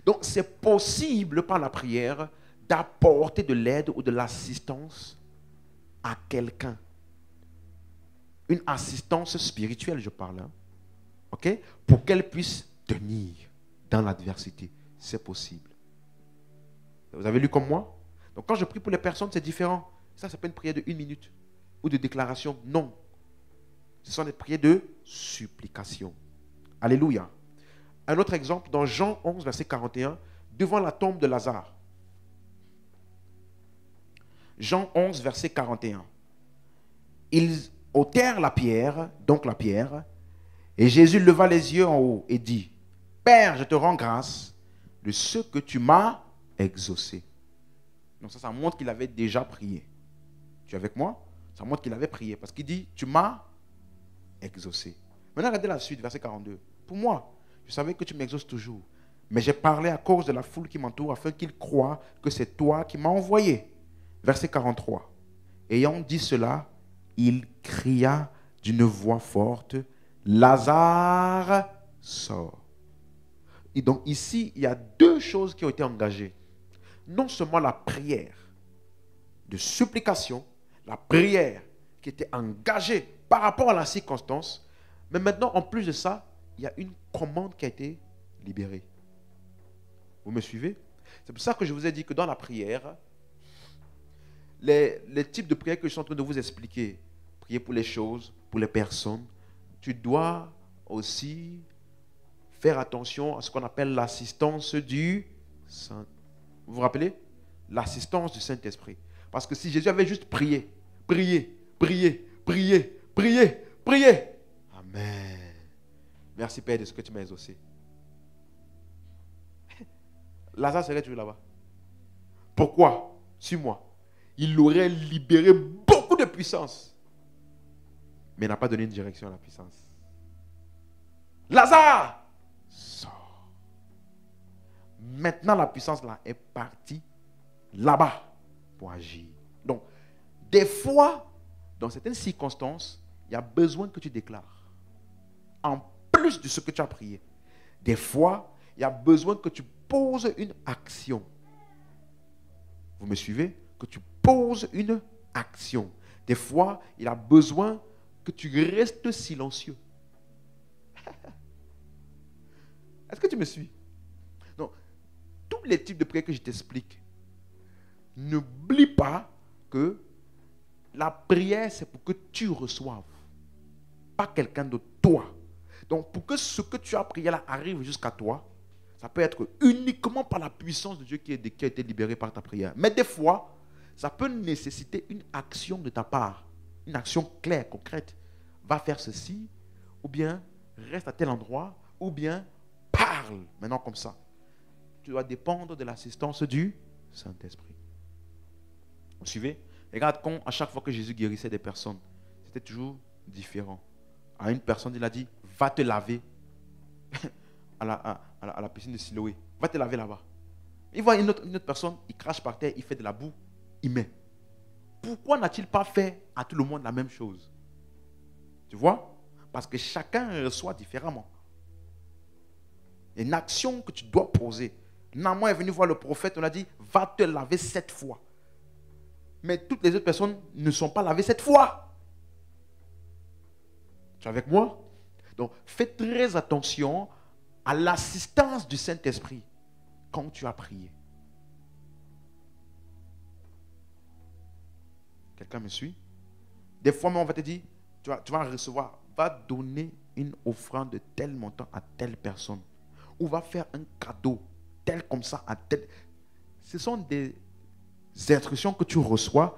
Donc, c'est possible par la prière d'apporter de l'aide ou de l'assistance à quelqu'un. Une assistance spirituelle, je parle. Hein? OK? Pour qu'elle puisse tenir dans l'adversité. C'est possible. Vous avez lu comme moi? Donc quand je prie pour les personnes, c'est différent. Ça, c'est pas une prière de 1 minute ou de déclaration. Non. Ce sont des prières de supplication. Alléluia. Un autre exemple, dans Jean 11, verset 41, devant la tombe de Lazare. Jean 11, verset 41. Ils ôtèrent la pierre, donc la pierre, et Jésus leva les yeux en haut et dit, Père, je te rends grâce de ce que tu m'as exaucé. Donc ça montre qu'il avait déjà prié. Tu es avec moi? Ça montre qu'il avait prié parce qu'il dit, tu m'as exaucé. Maintenant, regardez la suite, verset 42. Pour moi, je savais que tu m'exauces toujours, mais j'ai parlé à cause de la foule qui m'entoure afin qu'ils croient que c'est toi qui m'as envoyé. Verset 43. Ayant dit cela, il cria d'une voix forte, Lazare, sort. Et donc ici, il y a 2 choses qui ont été engagées. Non seulement la prière de supplication, la prière qui était engagée par rapport à la circonstance, mais maintenant, en plus de ça, il y a une commande qui a été libérée. Vous me suivez? C'est pour ça que je vous ai dit que dans la prière, les types de prières que je suis en train de vous expliquer, prier pour les choses, pour les personnes, tu dois aussi faire attention à ce qu'on appelle l'assistance du Saint. Vous vous rappelez? L'assistance du Saint-Esprit. Parce que si Jésus avait juste prié, prié, prié, prié, prié, prié. Amen. Merci Père de ce que tu m'as exaucé. Lazare serait toujours là-bas. Pourquoi? Suis-moi. Il aurait libéré beaucoup de puissance. Mais il n'a pas donné une direction à la puissance. Lazare! Sors. Maintenant, la puissance là est partie là-bas pour agir. Donc, des fois, dans certaines circonstances, il y a besoin que tu déclares. En plus de ce que tu as prié. Des fois, il y a besoin que tu poses une action. Vous me suivez? Que tu poses une action. Des fois, il a besoin que tu restes silencieux. Est-ce que tu me suis? Donc, tous les types de prières que je t'explique, n'oublie pas que la prière, c'est pour que tu reçoives. Pas quelqu'un de toi. Donc, pour que ce que tu as prié là arrive jusqu'à toi, ça peut être uniquement par la puissance de Dieu qui a été libéré par ta prière. Mais des fois, ça peut nécessiter une action de ta part. Une action claire, concrète. Va faire ceci, ou bien reste à tel endroit, ou bien parle. Maintenant comme ça. Tu dois dépendre de l'assistance du Saint-Esprit. Vous suivez? Regarde, à chaque fois que Jésus guérissait des personnes, c'était toujours différent. À une personne, il a dit, va te laver à la piscine de Siloé. Va te laver là-bas. Il voit une autre personne, il crache par terre, il fait de la boue, il met. Pourquoi n'a-t-il pas fait à tout le monde la même chose? Tu vois? Parce que chacun reçoit différemment. Il y a une action que tu dois poser. Naaman est venu voir le prophète, on a dit, va te laver 7 fois. Mais toutes les autres personnes ne sont pas lavées 7 fois. Tu es avec moi? Donc, fais très attention à l'assistance du Saint-Esprit quand tu as prié. Quelqu'un me suit? Des fois, on va te dire, tu vas recevoir, va donner une offrande de tel montant à telle personne. Ou va faire un cadeau tel comme ça à tel. Ce sont des instructions que tu reçois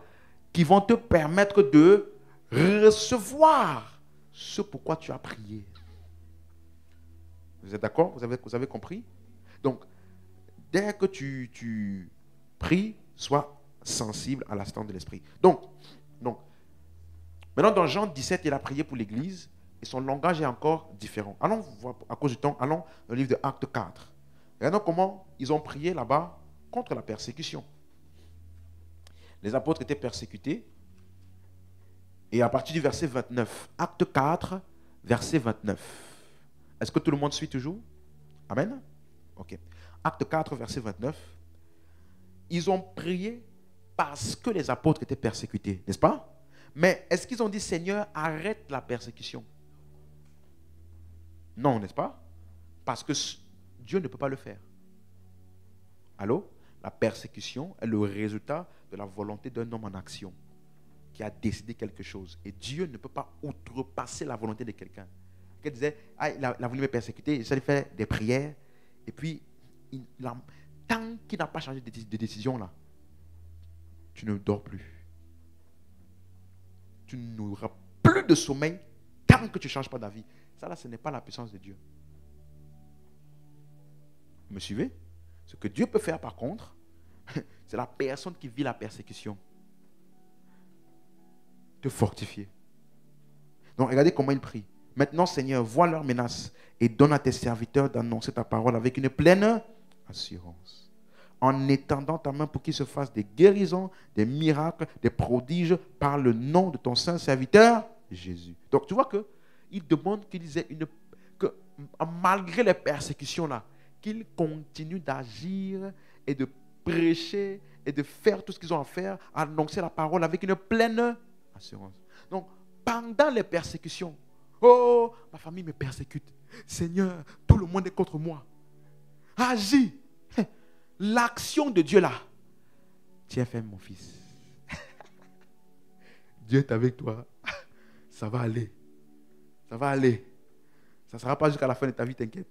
qui vont te permettre de recevoir ce pourquoi tu as prié. Vous êtes d'accord? Vous avez compris? Donc, dès que tu pries, sois sensible à l'assistance de l'Esprit. Donc, maintenant dans Jean 17, il a prié pour l'Église et son langage est encore différent. Allons voir, à cause du temps, allons dans le livre de Actes 4. Regardons comment ils ont prié là-bas contre la persécution. Les apôtres étaient persécutés et à partir du verset 29, Acte 4, verset 29. Est-ce que tout le monde suit toujours? Amen? Ok. Acte 4, verset 29. Ils ont prié parce que les apôtres étaient persécutés, n'est-ce pas? Mais est-ce qu'ils ont dit, Seigneur, arrête la persécution? Non, n'est-ce pas? Parce que Dieu ne peut pas le faire. Allô? La persécution est le résultat de la volonté d'un homme en action qui a décidé quelque chose. Et Dieu ne peut pas outrepasser la volonté de quelqu'un. Quelqu'un disait, il a voulu me persécuter, il s'est fait des prières, et puis, tant qu'il n'a pas changé de décision là, tu ne dors plus. Tu n'auras plus de sommeil tant que tu ne changes pas d'avis. Ça là, ce n'est pas la puissance de Dieu. Vous me suivez? Ce que Dieu peut faire par contre, c'est la personne qui vit la persécution. Te fortifier. Donc regardez comment il prie. Maintenant, Seigneur, vois leurs menaces et donne à tes serviteurs d'annoncer ta parole avec une pleine assurance. En étendant ta main pour qu'il se fasse des guérisons, des miracles, des prodiges par le nom de ton saint serviteur, Jésus. Donc tu vois qu'il demande qu'ils aient que malgré les persécutions là, qu'ils continuent d'agir et de prêcher et de faire tout ce qu'ils ont à faire, annoncer la parole avec une pleine assurance. Donc, pendant les persécutions, oh, ma famille me persécute. Seigneur, tout le monde est contre moi. Agis. l'action de Dieu là. Tiens ferme mon fils. Dieu est avec toi. Ça va aller. Ça va aller. Ça ne sera pas jusqu'à la fin de ta vie, t'inquiète.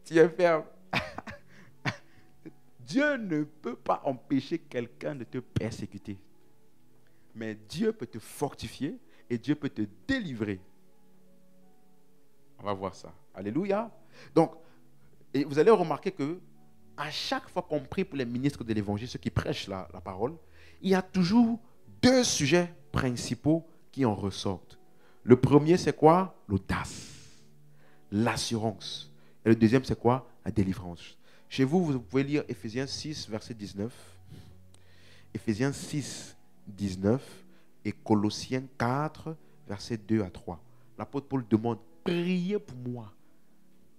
Tiens ferme. Dieu ne peut pas empêcher quelqu'un de te persécuter. Mais Dieu peut te fortifier et Dieu peut te délivrer. On va voir ça. Alléluia. Donc, et vous allez remarquer que à chaque fois qu'on prie pour les ministres de l'évangile, ceux qui prêchent la parole, il y a toujours deux sujets principaux qui en ressortent. Le premier, c'est quoi? L'audace, l'assurance. Et le deuxième, c'est quoi? La délivrance. Chez vous, vous pouvez lire Éphésiens 6, verset 19. Éphésiens 6, 19 et Colossiens 4, versets 2 à 3. L'apôtre Paul demande, priez pour moi,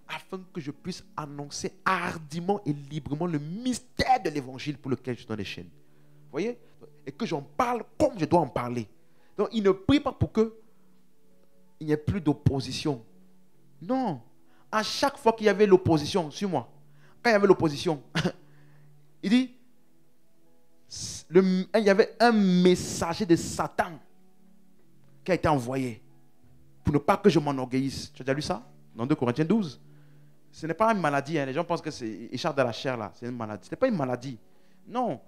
afin que je puisse annoncer hardiment et librement le mystère de l'évangile pour lequel je suis dans les chaînes. Vous voyez? Et que j'en parle comme je dois en parler. Donc, il ne prie pas pour que il n'y ait plus d'opposition. Non. À chaque fois qu'il y avait l'opposition, suis-moi, quand il y avait l'opposition, il dit, il y avait un messager de Satan qui a été envoyé pour ne pas que je m'enorgueillisse. Tu as déjà lu ça? Dans 2 Corinthiens 12. Ce n'est pas une maladie. Hein. Les gens pensent que c'est écharpe de la chair là. C'est une maladie. Ce n'est pas une maladie. Non.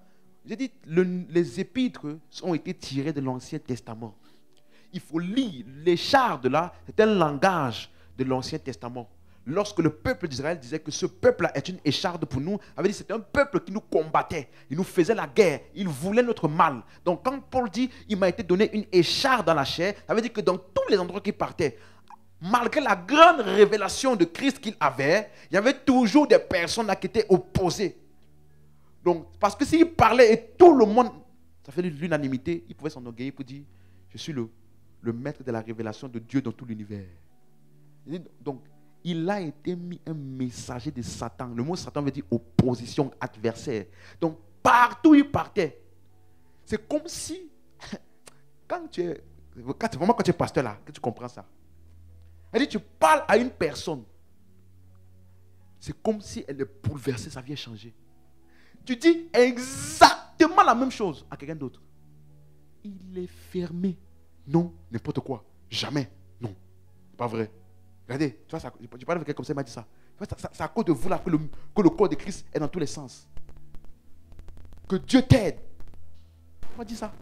J'ai dit, les épîtres ont été tirés de l'Ancien Testament. Il faut lire. L'écharpe de là, c'est un langage de l'Ancien Testament. Lorsque le peuple d'Israël disait que ce peuple-là est une écharde pour nous, avait dit que c'était un peuple qui nous combattait, il nous faisait la guerre, il voulait notre mal. Donc quand Paul dit, il m'a été donné une écharde dans la chair, ça veut dire que dans tous les endroits qu'il partait, malgré la grande révélation de Christ qu'il avait, il y avait toujours des personnes là qui étaient opposées. Donc, parce que s'il parlait et tout le monde, ça fait l'unanimité, il pouvait s'enorgueillir pour dire, je suis le maître de la révélation de Dieu dans tout l'univers. Donc, il a été mis un messager de Satan. Le mot Satan veut dire opposition, adversaire. Donc, partout il partait. C'est comme si, quand tu es pasteur là, que tu comprends ça. Elle dit, tu parles à une personne. C'est comme si elle est bouleversée, sa vie est changée. Tu dis exactement la même chose à quelqu'un d'autre. Il est fermé. Non, n'importe quoi. Jamais. Non, pas vrai. Regardez, tu vois, je parlais avec quelqu'un comme ça, il m'a dit ça. C'est à cause de vous là que le corps de Christ est dans tous les sens. Que Dieu t'aide. Il m'a dit ça.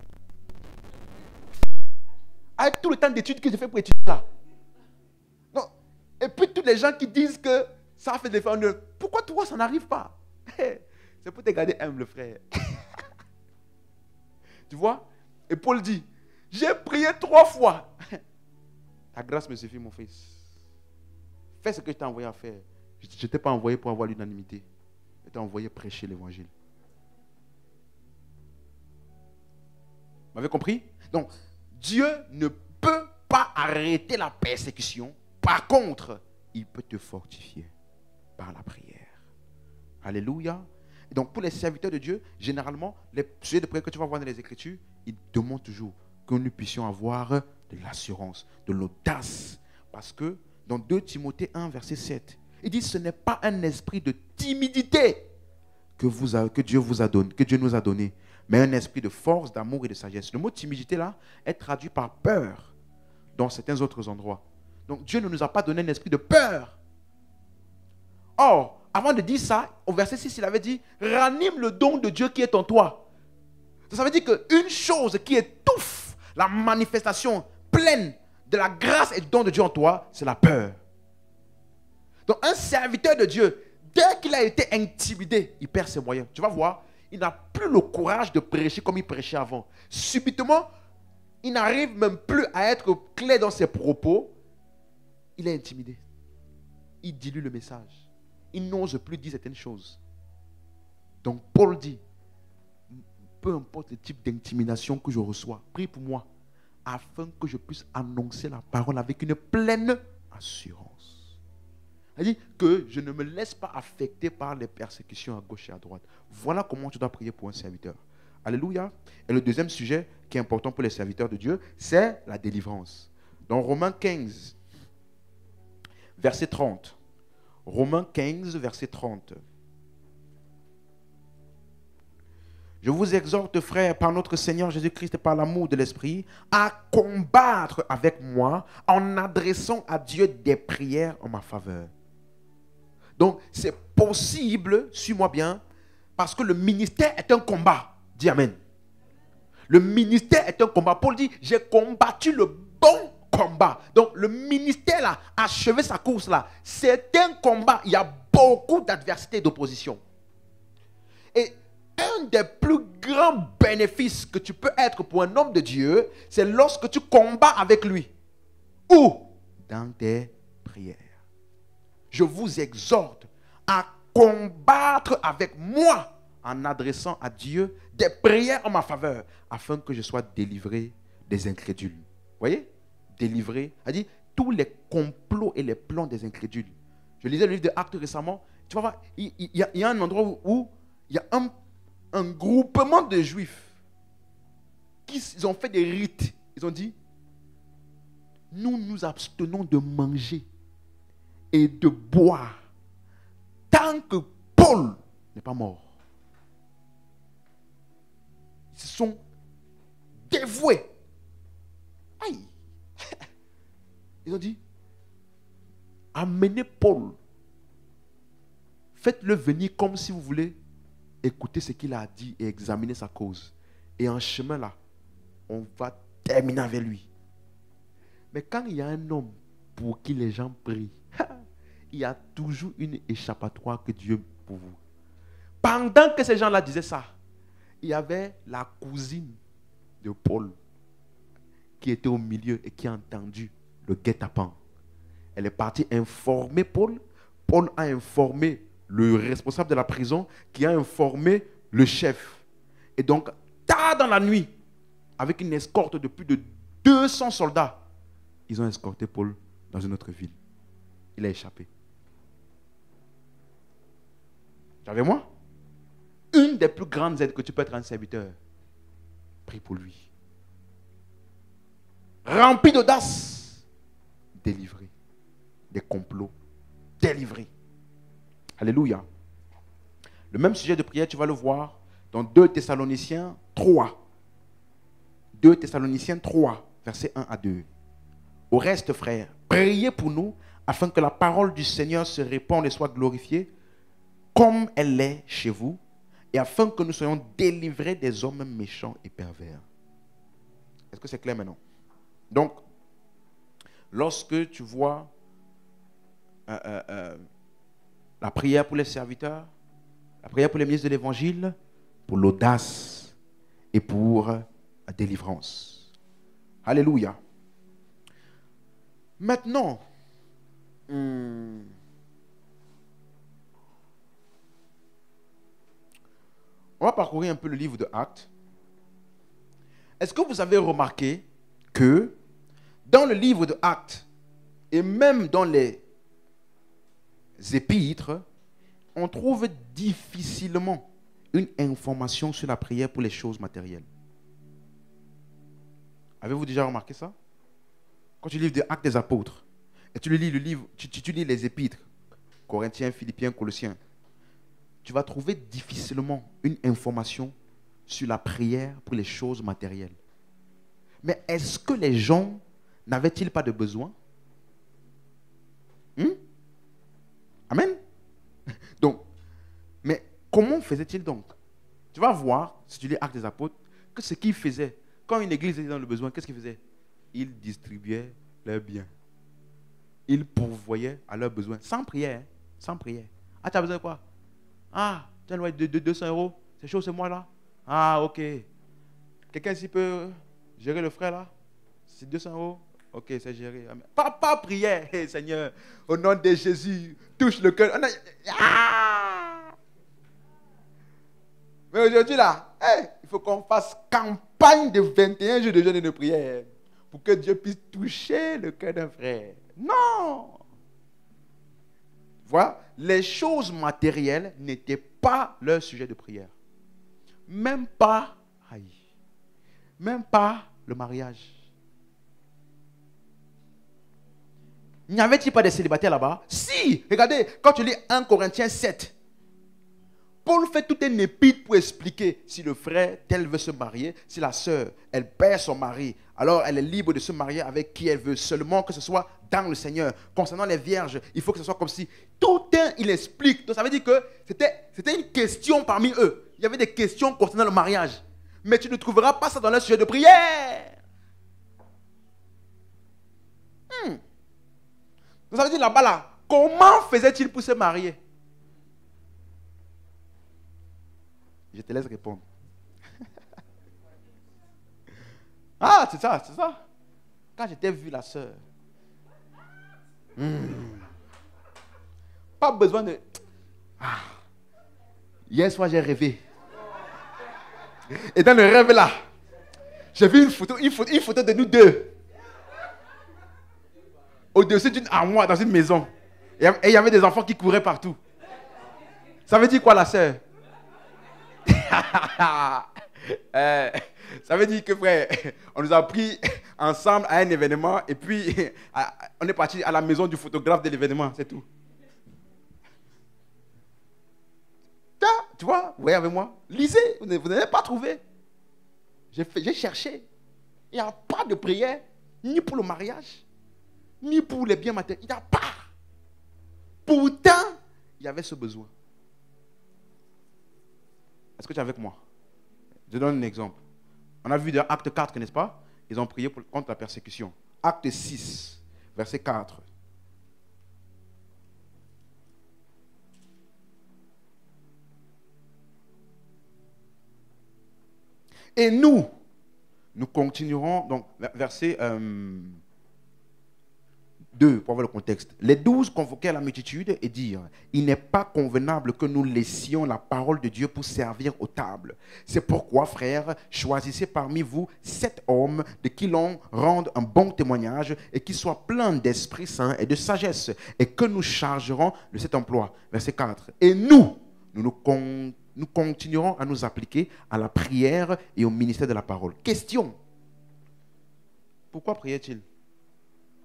Avec tout le temps d'études que j'ai fait pour étudier là. Non. Et puis tous les gens qui disent que ça fait des efforts, pourquoi toi ça n'arrive pas? C'est pour te garder humble, frère. Tu vois? Et Paul dit, j'ai prié 3 fois. Ta grâce me suffit, mon fils. Fais ce que je t'ai envoyé à faire. Je ne t'ai pas envoyé pour avoir l'unanimité. Je t'ai envoyé prêcher l'évangile. Vous m'avez compris? Donc, Dieu ne peut pas arrêter la persécution. Par contre, il peut te fortifier par la prière. Alléluia. Et donc, pour les serviteurs de Dieu, généralement, les sujets de prière que tu vas voir dans les Écritures, ils demandent toujours que nous puissions avoir de l'assurance, de l'audace. Parce que dans 2 Timothée 1, verset 7, il dit, ce n'est pas un esprit de timidité que Dieu vous a donné, que Dieu nous a donné, mais un esprit de force, d'amour et de sagesse. Le mot timidité là est traduit par peur dans certains autres endroits. Donc Dieu ne nous a pas donné un esprit de peur. Or, avant de dire ça, au verset 6, il avait dit, ranime le don de Dieu qui est en toi. Ça veut dire qu'une chose qui étouffe la manifestation pleine de la grâce et du don de Dieu en toi, c'est la peur. Donc un serviteur de Dieu, dès qu'il a été intimidé, il perd ses moyens. Tu vas voir, il n'a plus le courage de prêcher comme il prêchait avant. Subitement, il n'arrive même plus à être clair dans ses propos. Il est intimidé. Il dilue le message. Il n'ose plus dire certaines choses. Donc Paul dit, peu importe le type d'intimidation que je reçois, prie pour moi, afin que je puisse annoncer la parole avec une pleine assurance. Il dit que je ne me laisse pas affecter par les persécutions à gauche et à droite. Voilà comment tu dois prier pour un serviteur. Alléluia. Et le deuxième sujet qui est important pour les serviteurs de Dieu, c'est la délivrance. Dans Romains 15, verset 30. Romains 15, verset 30. Je vous exhorte, frères, par notre Seigneur Jésus-Christ et par l'amour de l'Esprit, à combattre avec moi en adressant à Dieu des prières en ma faveur. Donc, c'est possible, suis-moi bien, parce que le ministère est un combat. Dis Amen. Le ministère est un combat. Paul dit, j'ai combattu le bon combat. Donc, le ministère là, achevé sa course là, c'est un combat. Il y a beaucoup d'adversité et d'opposition. Et un des plus grands bénéfices que tu peux être pour un homme de Dieu, c'est lorsque tu combats avec lui. Où? Dans tes prières. Je vous exhorte à combattre avec moi en adressant à Dieu des prières en ma faveur afin que je sois délivré des incrédules. Vous voyez? Délivré. Elle dit tous les complots et les plans des incrédules. Je lisais le livre de Actes récemment. Tu vas voir, il y a un endroit où il y a un groupement de juifs qui ont fait des rites. Ils ont dit, nous nous abstenons de manger et de boire tant que Paul n'est pas mort. Ils se sont dévoués. Aïe. Ils ont dit, amenez Paul. Faites-le venir comme si vous voulez écouter ce qu'il a dit et examiner sa cause. Et en chemin là, on va terminer avec lui. Mais quand il y a un homme pour qui les gens prient, il y a toujours une échappatoire que Dieu pour vous. Pendant que ces gens-là disaient ça, il y avait la cousine de Paul qui était au milieu et qui a entendu le guet-apens. Elle est partie informer Paul. Paul a informé le responsable de la prison qui a informé le chef. Et donc, tard dans la nuit, avec une escorte de plus de 200 soldats, ils ont escorté Paul dans une autre ville. Il a échappé. Tu es avec moi? Une des plus grandes aides que tu peux être un serviteur, prie pour lui. Rempli d'audace, délivré. Des complots, délivré. Alléluia. Le même sujet de prière, tu vas le voir dans 2 Thessaloniciens 3. 2 Thessaloniciens 3, versets 1 à 2. Au reste, frères, priez pour nous afin que la parole du Seigneur se répande et soit glorifiée comme elle l'est chez vous et afin que nous soyons délivrés des hommes méchants et pervers. Est-ce que c'est clair maintenant? Donc, lorsque tu vois la prière pour les serviteurs, la prière pour les ministres de l'évangile, pour l'audace et pour la délivrance. Alléluia. Maintenant, on va parcourir un peu le livre de Actes. Est-ce que vous avez remarqué que dans le livre de Actes et même dans les épîtres, on trouve difficilement une information sur la prière pour les choses matérielles? Avez-vous déjà remarqué ça? Quand tu lis les Actes des Apôtres, et tu lis le livre, tu lis les épîtres, Corinthiens, Philippiens, Colossiens, tu vas trouver difficilement une information sur la prière pour les choses matérielles. Mais est-ce que les gens n'avaient-ils pas de besoin? Amen. Donc, mais comment faisaient-ils donc? Tu vas voir, si tu lis Actes des Apôtres, que ce qu'ils faisaient, quand une église était dans le besoin, qu'est-ce qu'ils faisaient? Ils distribuaient leurs biens. Ils pourvoyaient à leurs besoins, sans prière. Sans prière. Ah, tu as besoin de quoi? Ah, tu as besoin de 200 €. C'est chaud, c'est moi là. Ah, ok. Quelqu'un ici peut gérer le frère là? C'est 200 €. Ok, c'est géré. Pas prière. Hey, Seigneur, au nom de Jésus, touche le cœur. Ah! Mais aujourd'hui là, hey, il faut qu'on fasse campagne de 21 jours de jeûne et de prière pour que Dieu puisse toucher le cœur d'un frère. Non! Voilà, les choses matérielles n'étaient pas leur sujet de prière. Même pas le mariage. N'y avait-il pas des célibataires là-bas? Si, regardez, quand tu lis 1 Corinthiens 7, Paul fait tout un épître pour expliquer si le frère tel veut se marier, si la sœur, elle perd son mari, alors elle est libre de se marier avec qui elle veut, seulement que ce soit dans le Seigneur. Concernant les vierges, il faut que ce soit comme si tout un, il explique. Donc ça veut dire que c'était une question parmi eux. Il y avait des questions concernant le mariage. Mais tu ne trouveras pas ça dans leur sujet de prière. Donc ça veut dire là-bas, là, comment faisait-il pour se marier? Je te laisse répondre. Ah, c'est ça, c'est ça. Quand j'étais vu la sœur, pas besoin de... Ah. Hier soir, j'ai rêvé. Et dans le rêve là, j'ai vu une photo de nous deux. Au-dessus d'une armoire dans une maison. Et il y avait des enfants qui couraient partout. Ça veut dire quoi la sœur? Ça veut dire que frère, on nous a pris ensemble à un événement et puis on est parti à la maison du photographe de l'événement, c'est tout. Tu vois, vous voyez avec moi, lisez, vous n'avez pas trouvé. J'ai cherché. Il n'y a pas de prière, ni pour le mariage, ni pour les biens matériels. Il n'y a pas. Pourtant, il y avait ce besoin. Est-ce que tu es avec moi? Je donne un exemple. On a vu dans Acte 4, n'est-ce pas? Ils ont prié contre la persécution. Acte 6, verset 4. Et nous continuerons, donc verset 2, pour voir le contexte. Les 12 convoquèrent la multitude et dirent, il n'est pas convenable que nous laissions la parole de Dieu pour servir aux tables. C'est pourquoi, frères, choisissez parmi vous 7 hommes de qui l'on rende un bon témoignage et qui soient pleins d'Esprit Saint et de sagesse, et que nous chargerons de cet emploi. Verset 4. Et nous continuerons à nous appliquer à la prière et au ministère de la parole. Question. Pourquoi priait-il?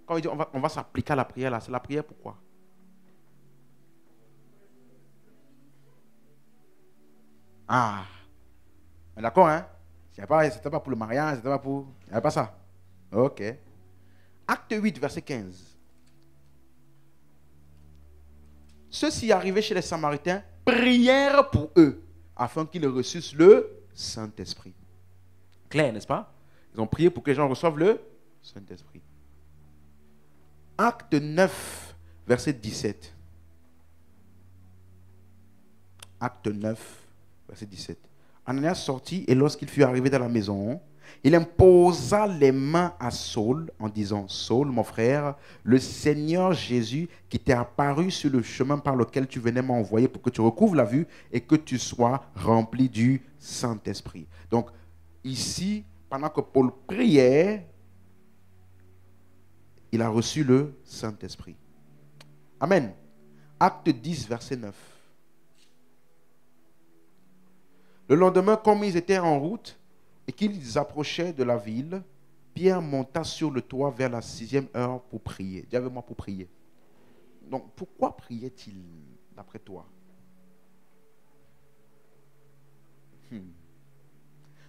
Quand il dit on va s'appliquer à la prière, là, c'est la prière pourquoi? Ah, d'accord, hein? C'était pas pour le mariage, c'était pas pour... Il n'y avait pas ça. Ok. Acte 8, verset 15. Ceux-ci arrivaient chez les Samaritains, prièrent pour eux, afin qu'ils reçussent le Saint-Esprit. Clair, n'est-ce pas? Ils ont prié pour que les gens reçoivent le Saint-Esprit. Acte 9, verset 17. Acte 9, verset 17. Ananias sortit et lorsqu'il fut arrivé dans la maison, il imposa les mains à Saul en disant, Saul, mon frère, le Seigneur Jésus qui t'est apparu sur le chemin par lequel tu venais m'envoyer pour que tu recouvres la vue et que tu sois rempli du Saint-Esprit. Donc, ici, pendant que Paul priait, il a reçu le Saint-Esprit. Amen. Acte 10, verset 9. Le lendemain, comme ils étaient en route et qu'ils approchaient de la ville, Pierre monta sur le toit vers la 6e heure pour prier. Dis avec moi pour prier. Donc, pourquoi priait-il d'après toi?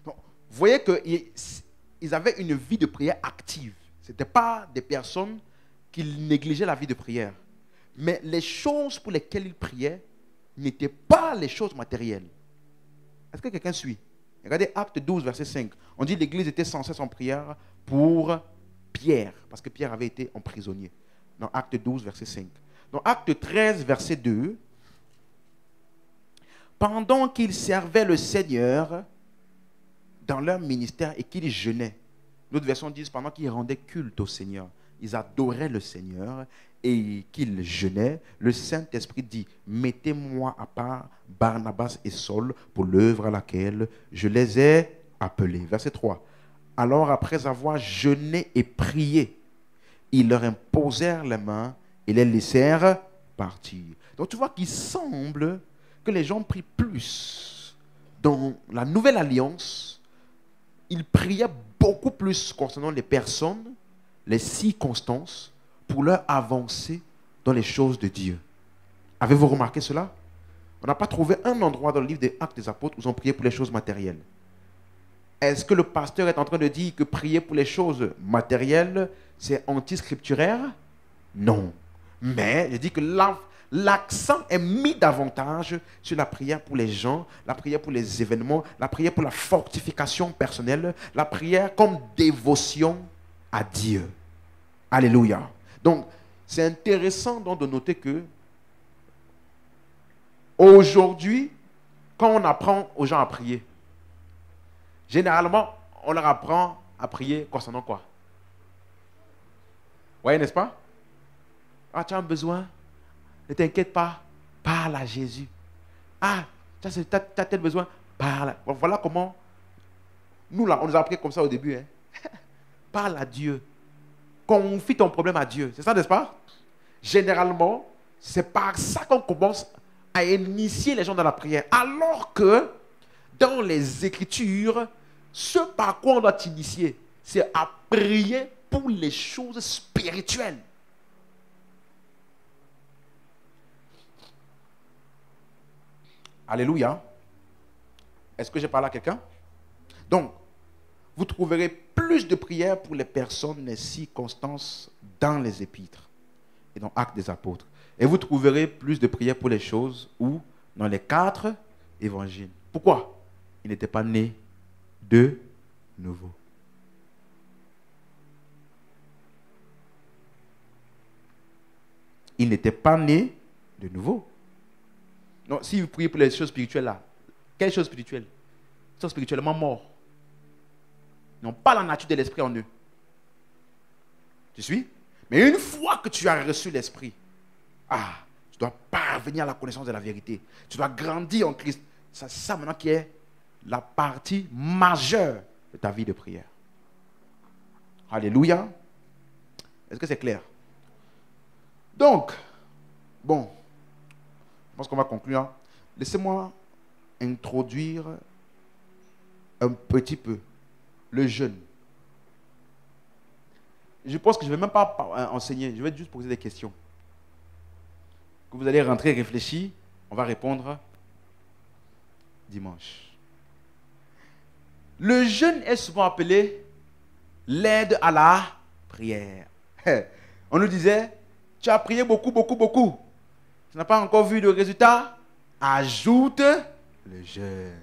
Donc, vous voyez qu'ils avaient une vie de prière active. Ce n'étaient pas des personnes qui négligeaient la vie de prière. Mais les choses pour lesquelles ils priaient n'étaient pas les choses matérielles. Est-ce que quelqu'un suit? Regardez Acte 12, verset 5. On dit que l'église était sans cesse en prière pour Pierre, parce que Pierre avait été emprisonné. Dans Acte 12, verset 5. Dans Acte 13, verset 2. Pendant qu'ils servaient le Seigneur dans leur ministère et qu'ils jeûnaient. D'autres versions disent pendant qu'ils rendaient culte au Seigneur, ils adoraient le Seigneur et qu'ils jeûnaient, le Saint-Esprit dit, mettez-moi à part Barnabas et Saul pour l'œuvre à laquelle je les ai appelés. Verset 3. Alors après avoir jeûné et prié, ils leur imposèrent les mains et les laissèrent partir. Donc tu vois qu'il semble que les gens prient plus. Dans la nouvelle alliance, ils priaient beaucoup plus concernant les personnes, les circonstances, pour leur avancer dans les choses de Dieu. Avez-vous remarqué cela? On n'a pas trouvé un endroit dans le livre des Actes des Apôtres où ils ont prié pour les choses matérielles. Est-ce que le pasteur est en train de dire que prier pour les choses matérielles, c'est anti-scripturaire? Non. Mais je dis que l'accent est mis davantage sur la prière pour les gens, la prière pour les événements, la prière pour la fortification personnelle, la prière comme dévotion à Dieu. Alléluia. Donc, c'est intéressant donc de noter que aujourd'hui, quand on apprend aux gens à prier, généralement, on leur apprend à prier concernant quoi? Oui, n'est-ce pas? Ah, tu as un besoin? Ne t'inquiète pas, parle à Jésus. Ah, tu as tel besoin? Parle. Bon, voilà comment, nous là, on nous a appris comme ça au début. Hein? Parle à Dieu. Confie ton problème à Dieu. C'est ça, n'est-ce pas? Généralement, c'est par ça qu'on commence à initier les gens dans la prière. Alors que, dans les Écritures, ce par quoi on doit t'initier, c'est à prier pour les choses spirituelles. Alléluia. Est-ce que j'ai parlé à quelqu'un? Donc, vous trouverez plus de prières pour les personnes, les circonstances dans les épîtres et dans Actes des Apôtres. Et vous trouverez plus de prières pour les choses où, dans les 4 évangiles. Pourquoi? Ils n'étaient pas nés de nouveau. Ils n'étaient pas nés de nouveau. Non, si vous priez pour les choses spirituelles là, quelles choses spirituelles? Ils sont spirituellement morts. Ils n'ont pas la nature de l'esprit en eux. Tu suis? Mais une fois que tu as reçu l'esprit, tu dois parvenir à la connaissance de la vérité. Tu dois grandir en Christ. C'est ça maintenant qui est la partie majeure de ta vie de prière. Alléluia. Est-ce que c'est clair? Donc, bon, je pense qu'on va conclure. Laissez-moi introduire un petit peu le jeûne. Je pense que je ne vais même pas enseigner, je vais juste poser des questions. Que vous allez rentrer et réfléchir, on va répondre dimanche. Le jeûne est souvent appelé l'aide à la prière. On nous disait, tu as prié beaucoup, beaucoup, beaucoup. Tu n'as pas encore vu de résultat? Ajoute le jeûne.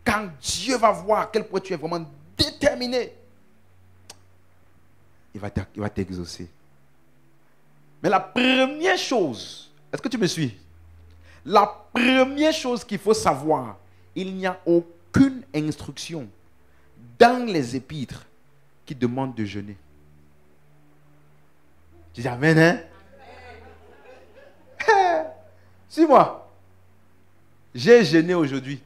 Quand Dieu va voir à quel point tu es vraiment déterminé, il va t'exaucer. Mais la première chose, est-ce que tu me suis? La première chose qu'il faut savoir, il n'y a aucune instruction dans les épîtres qui demande de jeûner. Tu dis amen, hein? Suis-moi. J'ai jeûné aujourd'hui.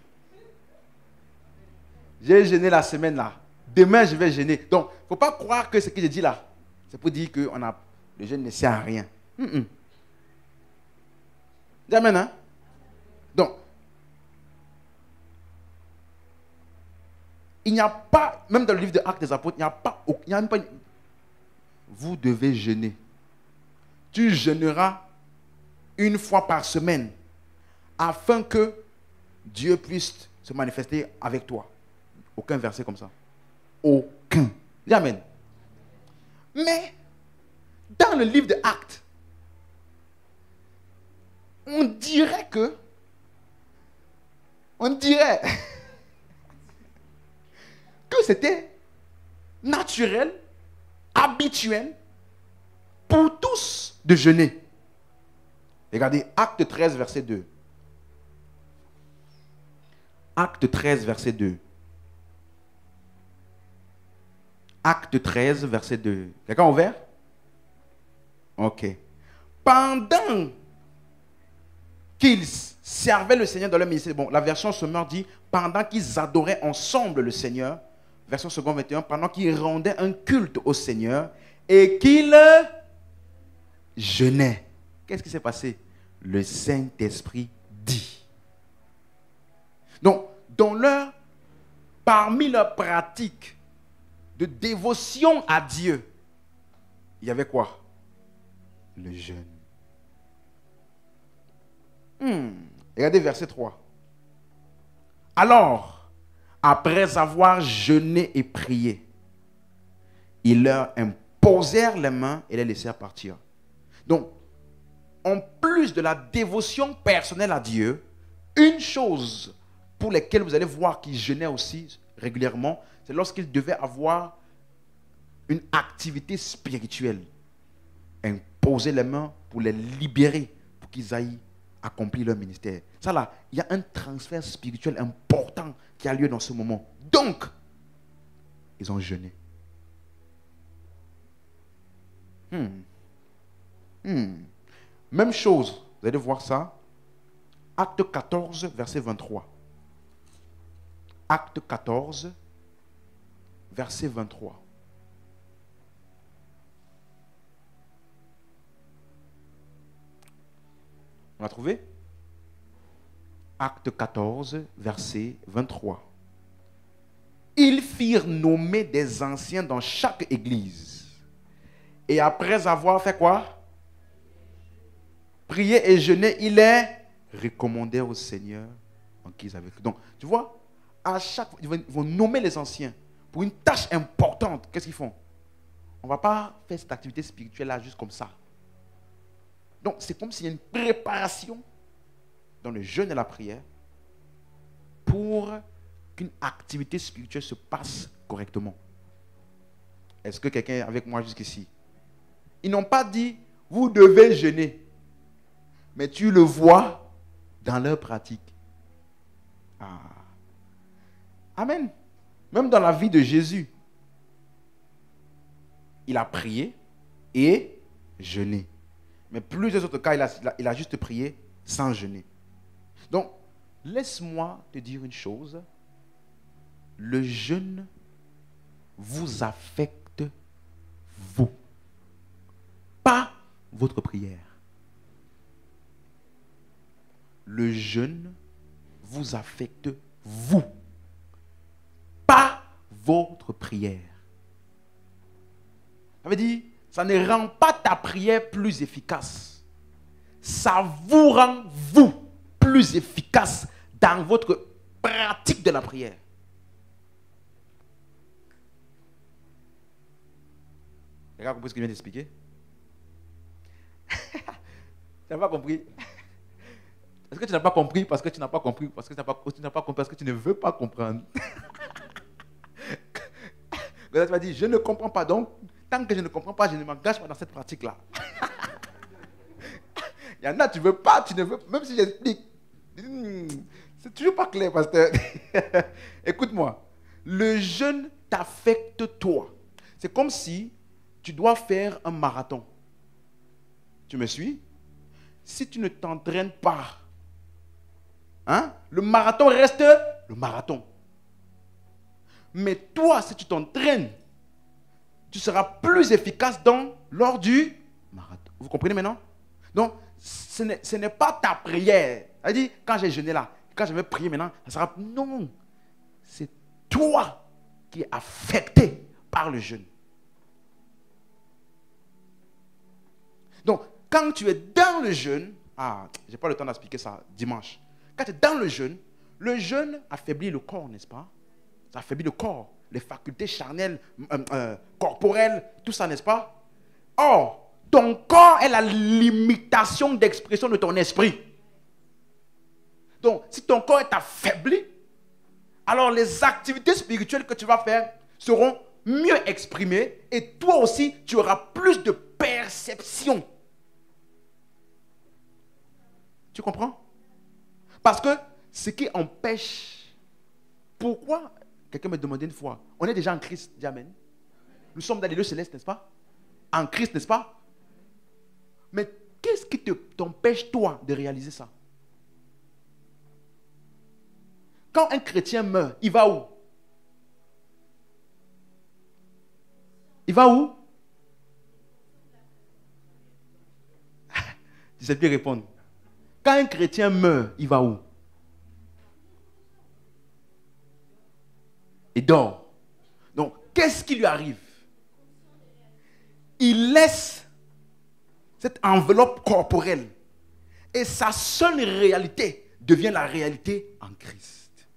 J'ai jeûné la semaine là. Demain, je vais jeûner. Donc, il ne faut pas croire que ce que je dis là, c'est pour dire que le jeûne ne sert à rien. Dis amen, hein? Donc, il n'y a pas, même dans le livre de Actes des Apôtres, il n'y a même pas vous devez jeûner. Tu jeûneras une fois par semaine afin que Dieu puisse se manifester avec toi. Aucun verset comme ça. Aucun. Dis amen. Mais, dans le livre de Actes, on dirait que c'était naturel, habituel pour tous de jeûner. Regardez, Acte 13, verset 2. Acte 13, verset 2. Acte 13, verset 2. Quelqu'un a ouvert? Ok. Pendant qu'ils servaient le Seigneur dans leur ministère, bon, la version Semeur dit, pendant qu'ils adoraient ensemble le Seigneur, version seconde 21, pendant qu'ils rendaient un culte au Seigneur et qu'ils jeûnaient. Qu'est-ce qui s'est passé? Le Saint-Esprit dit. Donc, parmi leurs pratiques de dévotion à Dieu, il y avait quoi? Le jeûne. Regardez verset 3. Alors, après avoir jeûné et prié, ils leur imposèrent les mains et les laissèrent partir. Donc, en plus de la dévotion personnelle à Dieu, une chose pour laquelle vous allez voir qu'ils jeûnaient aussi régulièrement, c'est lorsqu'ils devaient avoir une activité spirituelle. Imposer les mains pour les libérer, pour qu'ils aillent accomplir leur ministère. Ça là, il y a un transfert spirituel important qui a lieu dans ce moment. Donc, ils ont jeûné. Même chose, vous allez voir ça. Acte 14, verset 23. Acte 14, verset 23. On l'a trouvé? Acte 14, verset 23. Ils firent nommer des anciens dans chaque église. Et après avoir fait quoi? Prier et jeûner, il est recommandé au Seigneur en qui ils avaient cru. Donc, tu vois, à chaque fois, ils vont nommer les anciens pour une tâche importante. Qu'est-ce qu'ils font? On ne va pas faire cette activité spirituelle-là juste comme ça. Donc, c'est comme s'il y a une préparation dans le jeûne et la prière pour qu'une activité spirituelle se passe correctement. Est-ce que quelqu'un est avec moi jusqu'ici? Ils n'ont pas dit, vous devez jeûner. Mais tu le vois dans leur pratique. Ah. Amen. Même dans la vie de Jésus, il a prié et jeûné. Mais plusieurs autres cas, il a juste prié sans jeûner. Donc, laisse-moi te dire une chose. Le jeûne vous affecte, vous. Pas votre prière. Le jeûne vous affecte, vous. Pas votre prière. Ça veut dire, ça ne rend pas ta prière plus efficace. Ça vous rend, vous, plus efficace dans votre pratique de la prière. Les gars, vous comprenez ce que je viens d'expliquer? Tu n'as pas compris? Est-ce que tu n'as pas compris parce que tu n'as pas compris, parce que tu n'as pas compris parce que tu ne veux pas comprendre? Tu vas dire, je ne comprends pas, donc tant que je ne comprends pas, je ne m'engage pas dans cette pratique-là. Il y en a, tu ne veux pas, tu ne veux, même si j'explique. C'est toujours pas clair, pasteur. Écoute-moi, le jeûne t'affecte toi. C'est comme si tu dois faire un marathon. Tu me suis? Si tu ne t'entraînes pas, le marathon reste le marathon. Mais toi, si tu t'entraînes, tu seras plus efficace lors du marathon. Vous comprenez maintenant? Donc, ce n'est pas ta prière. C'est-à-dire, quand j'ai jeûné là, quand je vais prier maintenant, ça sera... Non, c'est toi qui es affecté par le jeûne. Donc, quand tu es dans le jeûne, je n'ai pas le temps d'expliquer ça dimanche. Quand tu es dans le jeûne affaiblit le corps, n'est-ce pas? Ça affaiblit le corps, les facultés charnelles, corporelles, tout ça, n'est-ce pas? Or, ton corps est la limitation d'expression de ton esprit. Donc, si ton corps est affaibli, alors les activités spirituelles que tu vas faire seront mieux exprimées et toi aussi, tu auras plus de perception. Tu comprends? Parce que ce qui empêche... Pourquoi? Quelqu'un me demandait une fois. On est déjà en Christ, dis amen. Nous sommes dans les lieux célestes, n'est-ce pas? En Christ, n'est-ce pas? Mais qu'est-ce qui t'empêche, toi, de réaliser ça? Quand un chrétien meurt, il va où? Il va où? Tu sais bien répondre. Quand un chrétien meurt, il va où? Il dort. Donc, qu'est-ce qui lui arrive? il laisse cette enveloppe corporelle. Et sa seule réalité devient la réalité en Christ.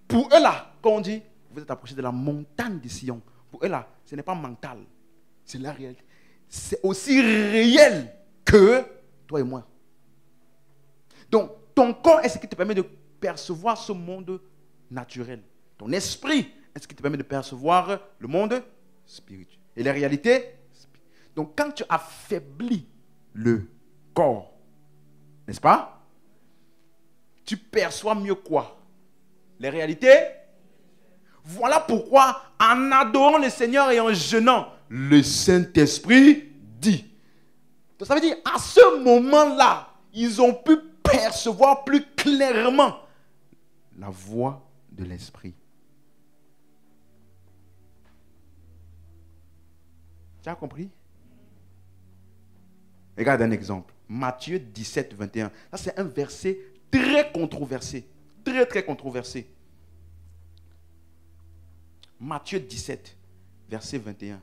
Pour eux là, quand on dit, vous êtes approchés de la montagne de Sion, pour eux là, ce n'est pas mental, c'est la réalité. C'est aussi réel que toi et moi. Donc, ton corps est ce qui te permet de percevoir ce monde naturel. Ton esprit est ce qui te permet de percevoir le monde spirituel. Et les réalités. Donc, quand tu affaiblis le corps, n'est-ce pas? Tu perçois mieux quoi? Les réalités. Voilà pourquoi, en adorant le Seigneur et en jeûnant, le Saint-Esprit dit. Donc, ça veut dire, à ce moment-là, ils ont pu percevoir plus clairement la voix de l'Esprit. Tu as compris? Regarde un exemple. Matthieu 17, 21. Ça, c'est un verset très controversé. Très, très controversé. Matthieu 17, verset 21.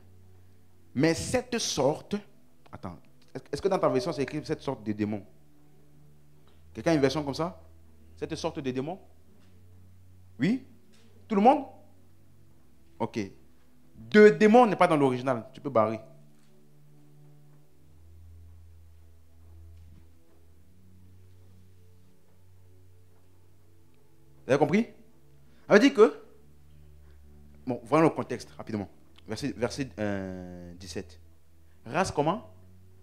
Mais cette sorte... Attends. Est-ce que dans ta version, c'est écrit cette sorte de démon? Quelqu'un a une version comme ça? Cette sorte de démon? Oui? Tout le monde? Ok. De démon n'est pas dans l'original. Tu peux barrer. Vous avez compris? Ça veut dire que... Bon, voyons le contexte rapidement. Verset 17. Race comment?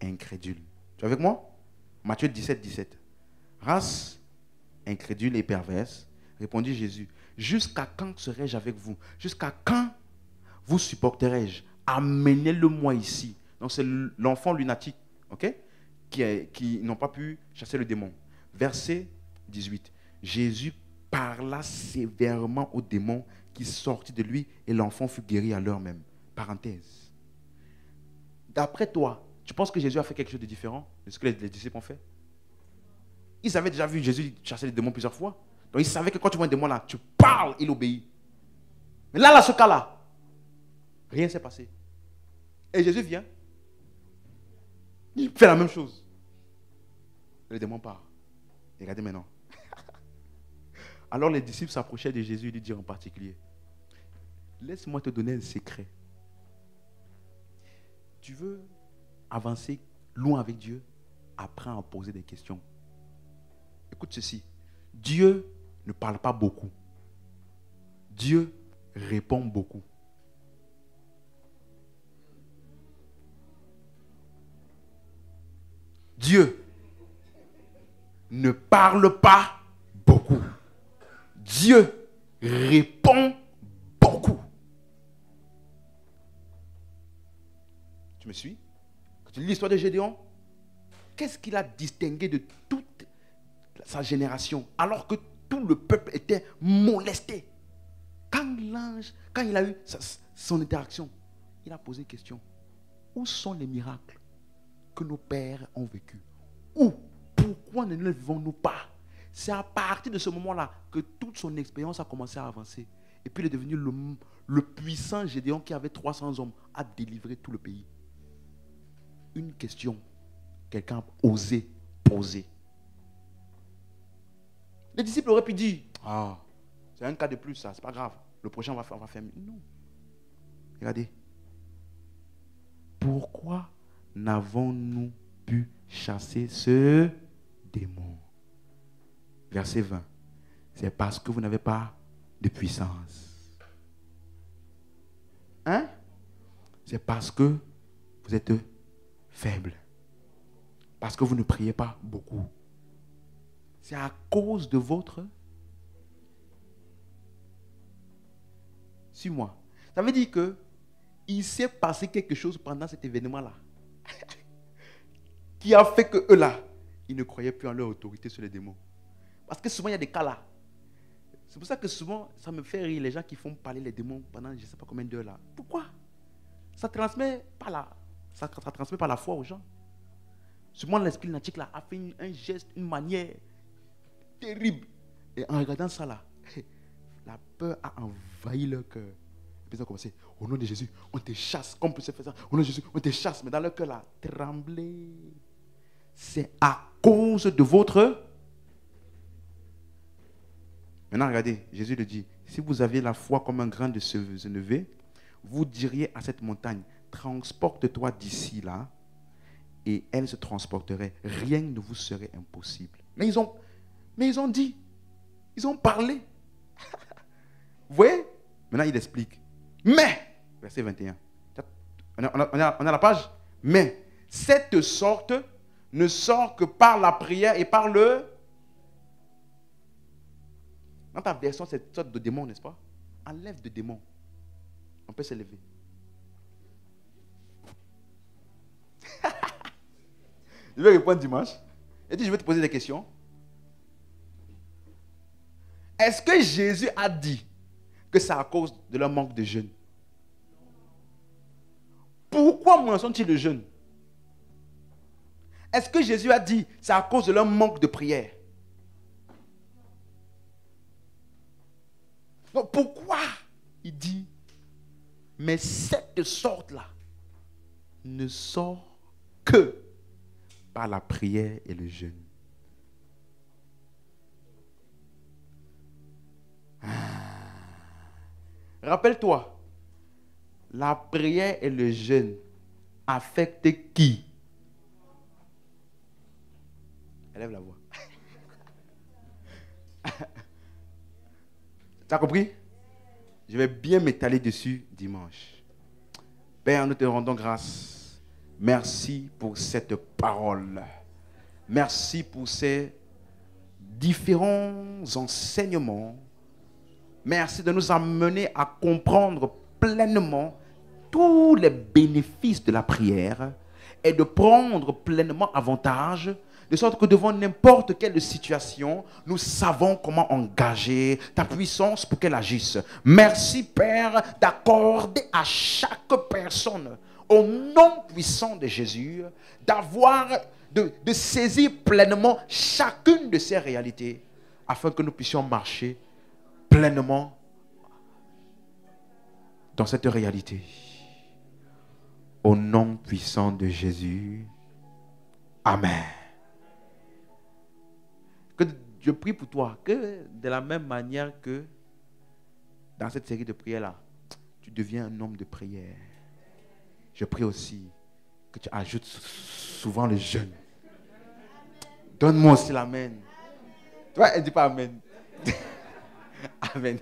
Incrédule. Tu es avec moi? Matthieu 17, 17. Race incrédule et perverse, répondit Jésus. Jusqu'à quand serai-je avec vous? Jusqu'à quand vous supporterai-je? Amenez-le-moi ici. Donc c'est l'enfant lunatique, ok, qui n'ont pas pu chasser le démon. Verset 18. Jésus parla sévèrement au démon qui sortit de lui et l'enfant fut guéri à l'heure même. Parenthèse. D'après toi, tu penses que Jésus a fait quelque chose de différent de ce que les disciples ont fait? Ils avaient déjà vu Jésus chasser les démons plusieurs fois. Donc ils savaient que quand tu vois un démon là, tu parles, il obéit. Mais là, ce cas-là, rien ne s'est passé. Et Jésus vient. Il fait la même chose. Le démon part. Et regardez maintenant. Alors les disciples s'approchaient de Jésus et lui dirent en particulier, laisse-moi te donner un secret. Tu veux avancer loin avec Dieu? Apprends à poser des questions. Écoute ceci. Dieu ne parle pas beaucoup. Dieu répond beaucoup. Dieu ne parle pas beaucoup. Dieu répond beaucoup. Tu me suis? Quand tu lis l'histoire de Gédéon, qu'est-ce qu'il a distingué de toute sa génération alors que tout le peuple était molesté? Quand l'ange, quand il a eu son interaction, il a posé une question. Où sont les miracles que nos pères ont vécus? Où? Pourquoi ne les vivons-nous pas? C'est à partir de ce moment-là que toute son expérience a commencé à avancer. Et puis il est devenu le puissant Gédéon qui avait 300 hommes à délivrer tout le pays. Une question, quelqu'un a osé poser. Les disciples auraient pu dire, ah, c'est un cas de plus, ça, c'est pas grave. Le prochain, on va faire mieux. Non. Regardez. Pourquoi n'avons-nous pu chasser ce démon? Verset 20. C'est parce que vous n'avez pas de puissance. Hein? C'est parce que vous êtes faible. Parce que vous ne priez pas beaucoup. C'est à cause de votre... Suis-moi. Ça veut dire que il s'est passé quelque chose pendant cet événement-là qui a fait que eux là, ils ne croyaient plus en leur autorité sur les démons. Parce que souvent il y a des cas là. C'est pour ça que souvent ça me fait rire les gens qui font parler les démons pendant je ne sais pas combien d'heures là. Pourquoi? Ça transmet pas ça transmet pas la foi aux gens. Souvent l'esprit natique là a fait un geste, une manière terrible. Et en regardant ça là, la peur a envahi leur cœur. Puis ils ont commencé, au nom de Jésus, on te chasse. Comme on peut se faire ça, au nom de Jésus, on te chasse. Mais dans leur cœur, là, tremblé. C'est à cause de votre... Maintenant, regardez, Jésus le dit, si vous aviez la foi comme un grain de sénévé, vous diriez à cette montagne, transporte-toi d'ici là, et elle se transporterait. Rien ne vous serait impossible. Mais ils ont dit, ils ont parlé. Vous voyez? Maintenant, il explique. Mais, verset 21, on a la page. Mais, cette sorte ne sort que par la prière et par le... Dans ta version, cette sorte de démon, n'est-ce pas? Enlève de démon. On peut s'élever. Je vais répondre dimanche. Et dit, je vais te poser des questions. Est-ce que Jésus a dit que c'est à cause de leur manque de jeûne? Pourquoi mentionnent-ils le jeûne? Est-ce que Jésus a dit c'est à cause de leur manque de prière? Donc pourquoi il dit mais cette sorte-là ne sort que par la prière et le jeûne? Rappelle-toi, la prière et le jeûne affectent qui? Élève la voix. Tu as compris? Je vais bien m'étaler dessus dimanche. Père, nous te rendons grâce. Merci pour cette parole. Merci pour ces différents enseignements. Merci de nous amener à comprendre pleinement tous les bénéfices de la prière et de prendre pleinement avantage, de sorte que devant n'importe quelle situation, nous savons comment engager ta puissance pour qu'elle agisse. Merci, Père, d'accorder à chaque personne, au nom puissant de Jésus, de saisir pleinement chacune de ces réalités, afin que nous puissions marcher pleinement dans cette réalité. Au nom puissant de Jésus. Amen. Que je prie pour toi, que de la même manière que dans cette série de prières-là, tu deviens un homme de prière. Je prie aussi que tu ajoutes souvent le jeûne. Donne-moi aussi l'amen. Toi, elle ne dit pas amen. Amen.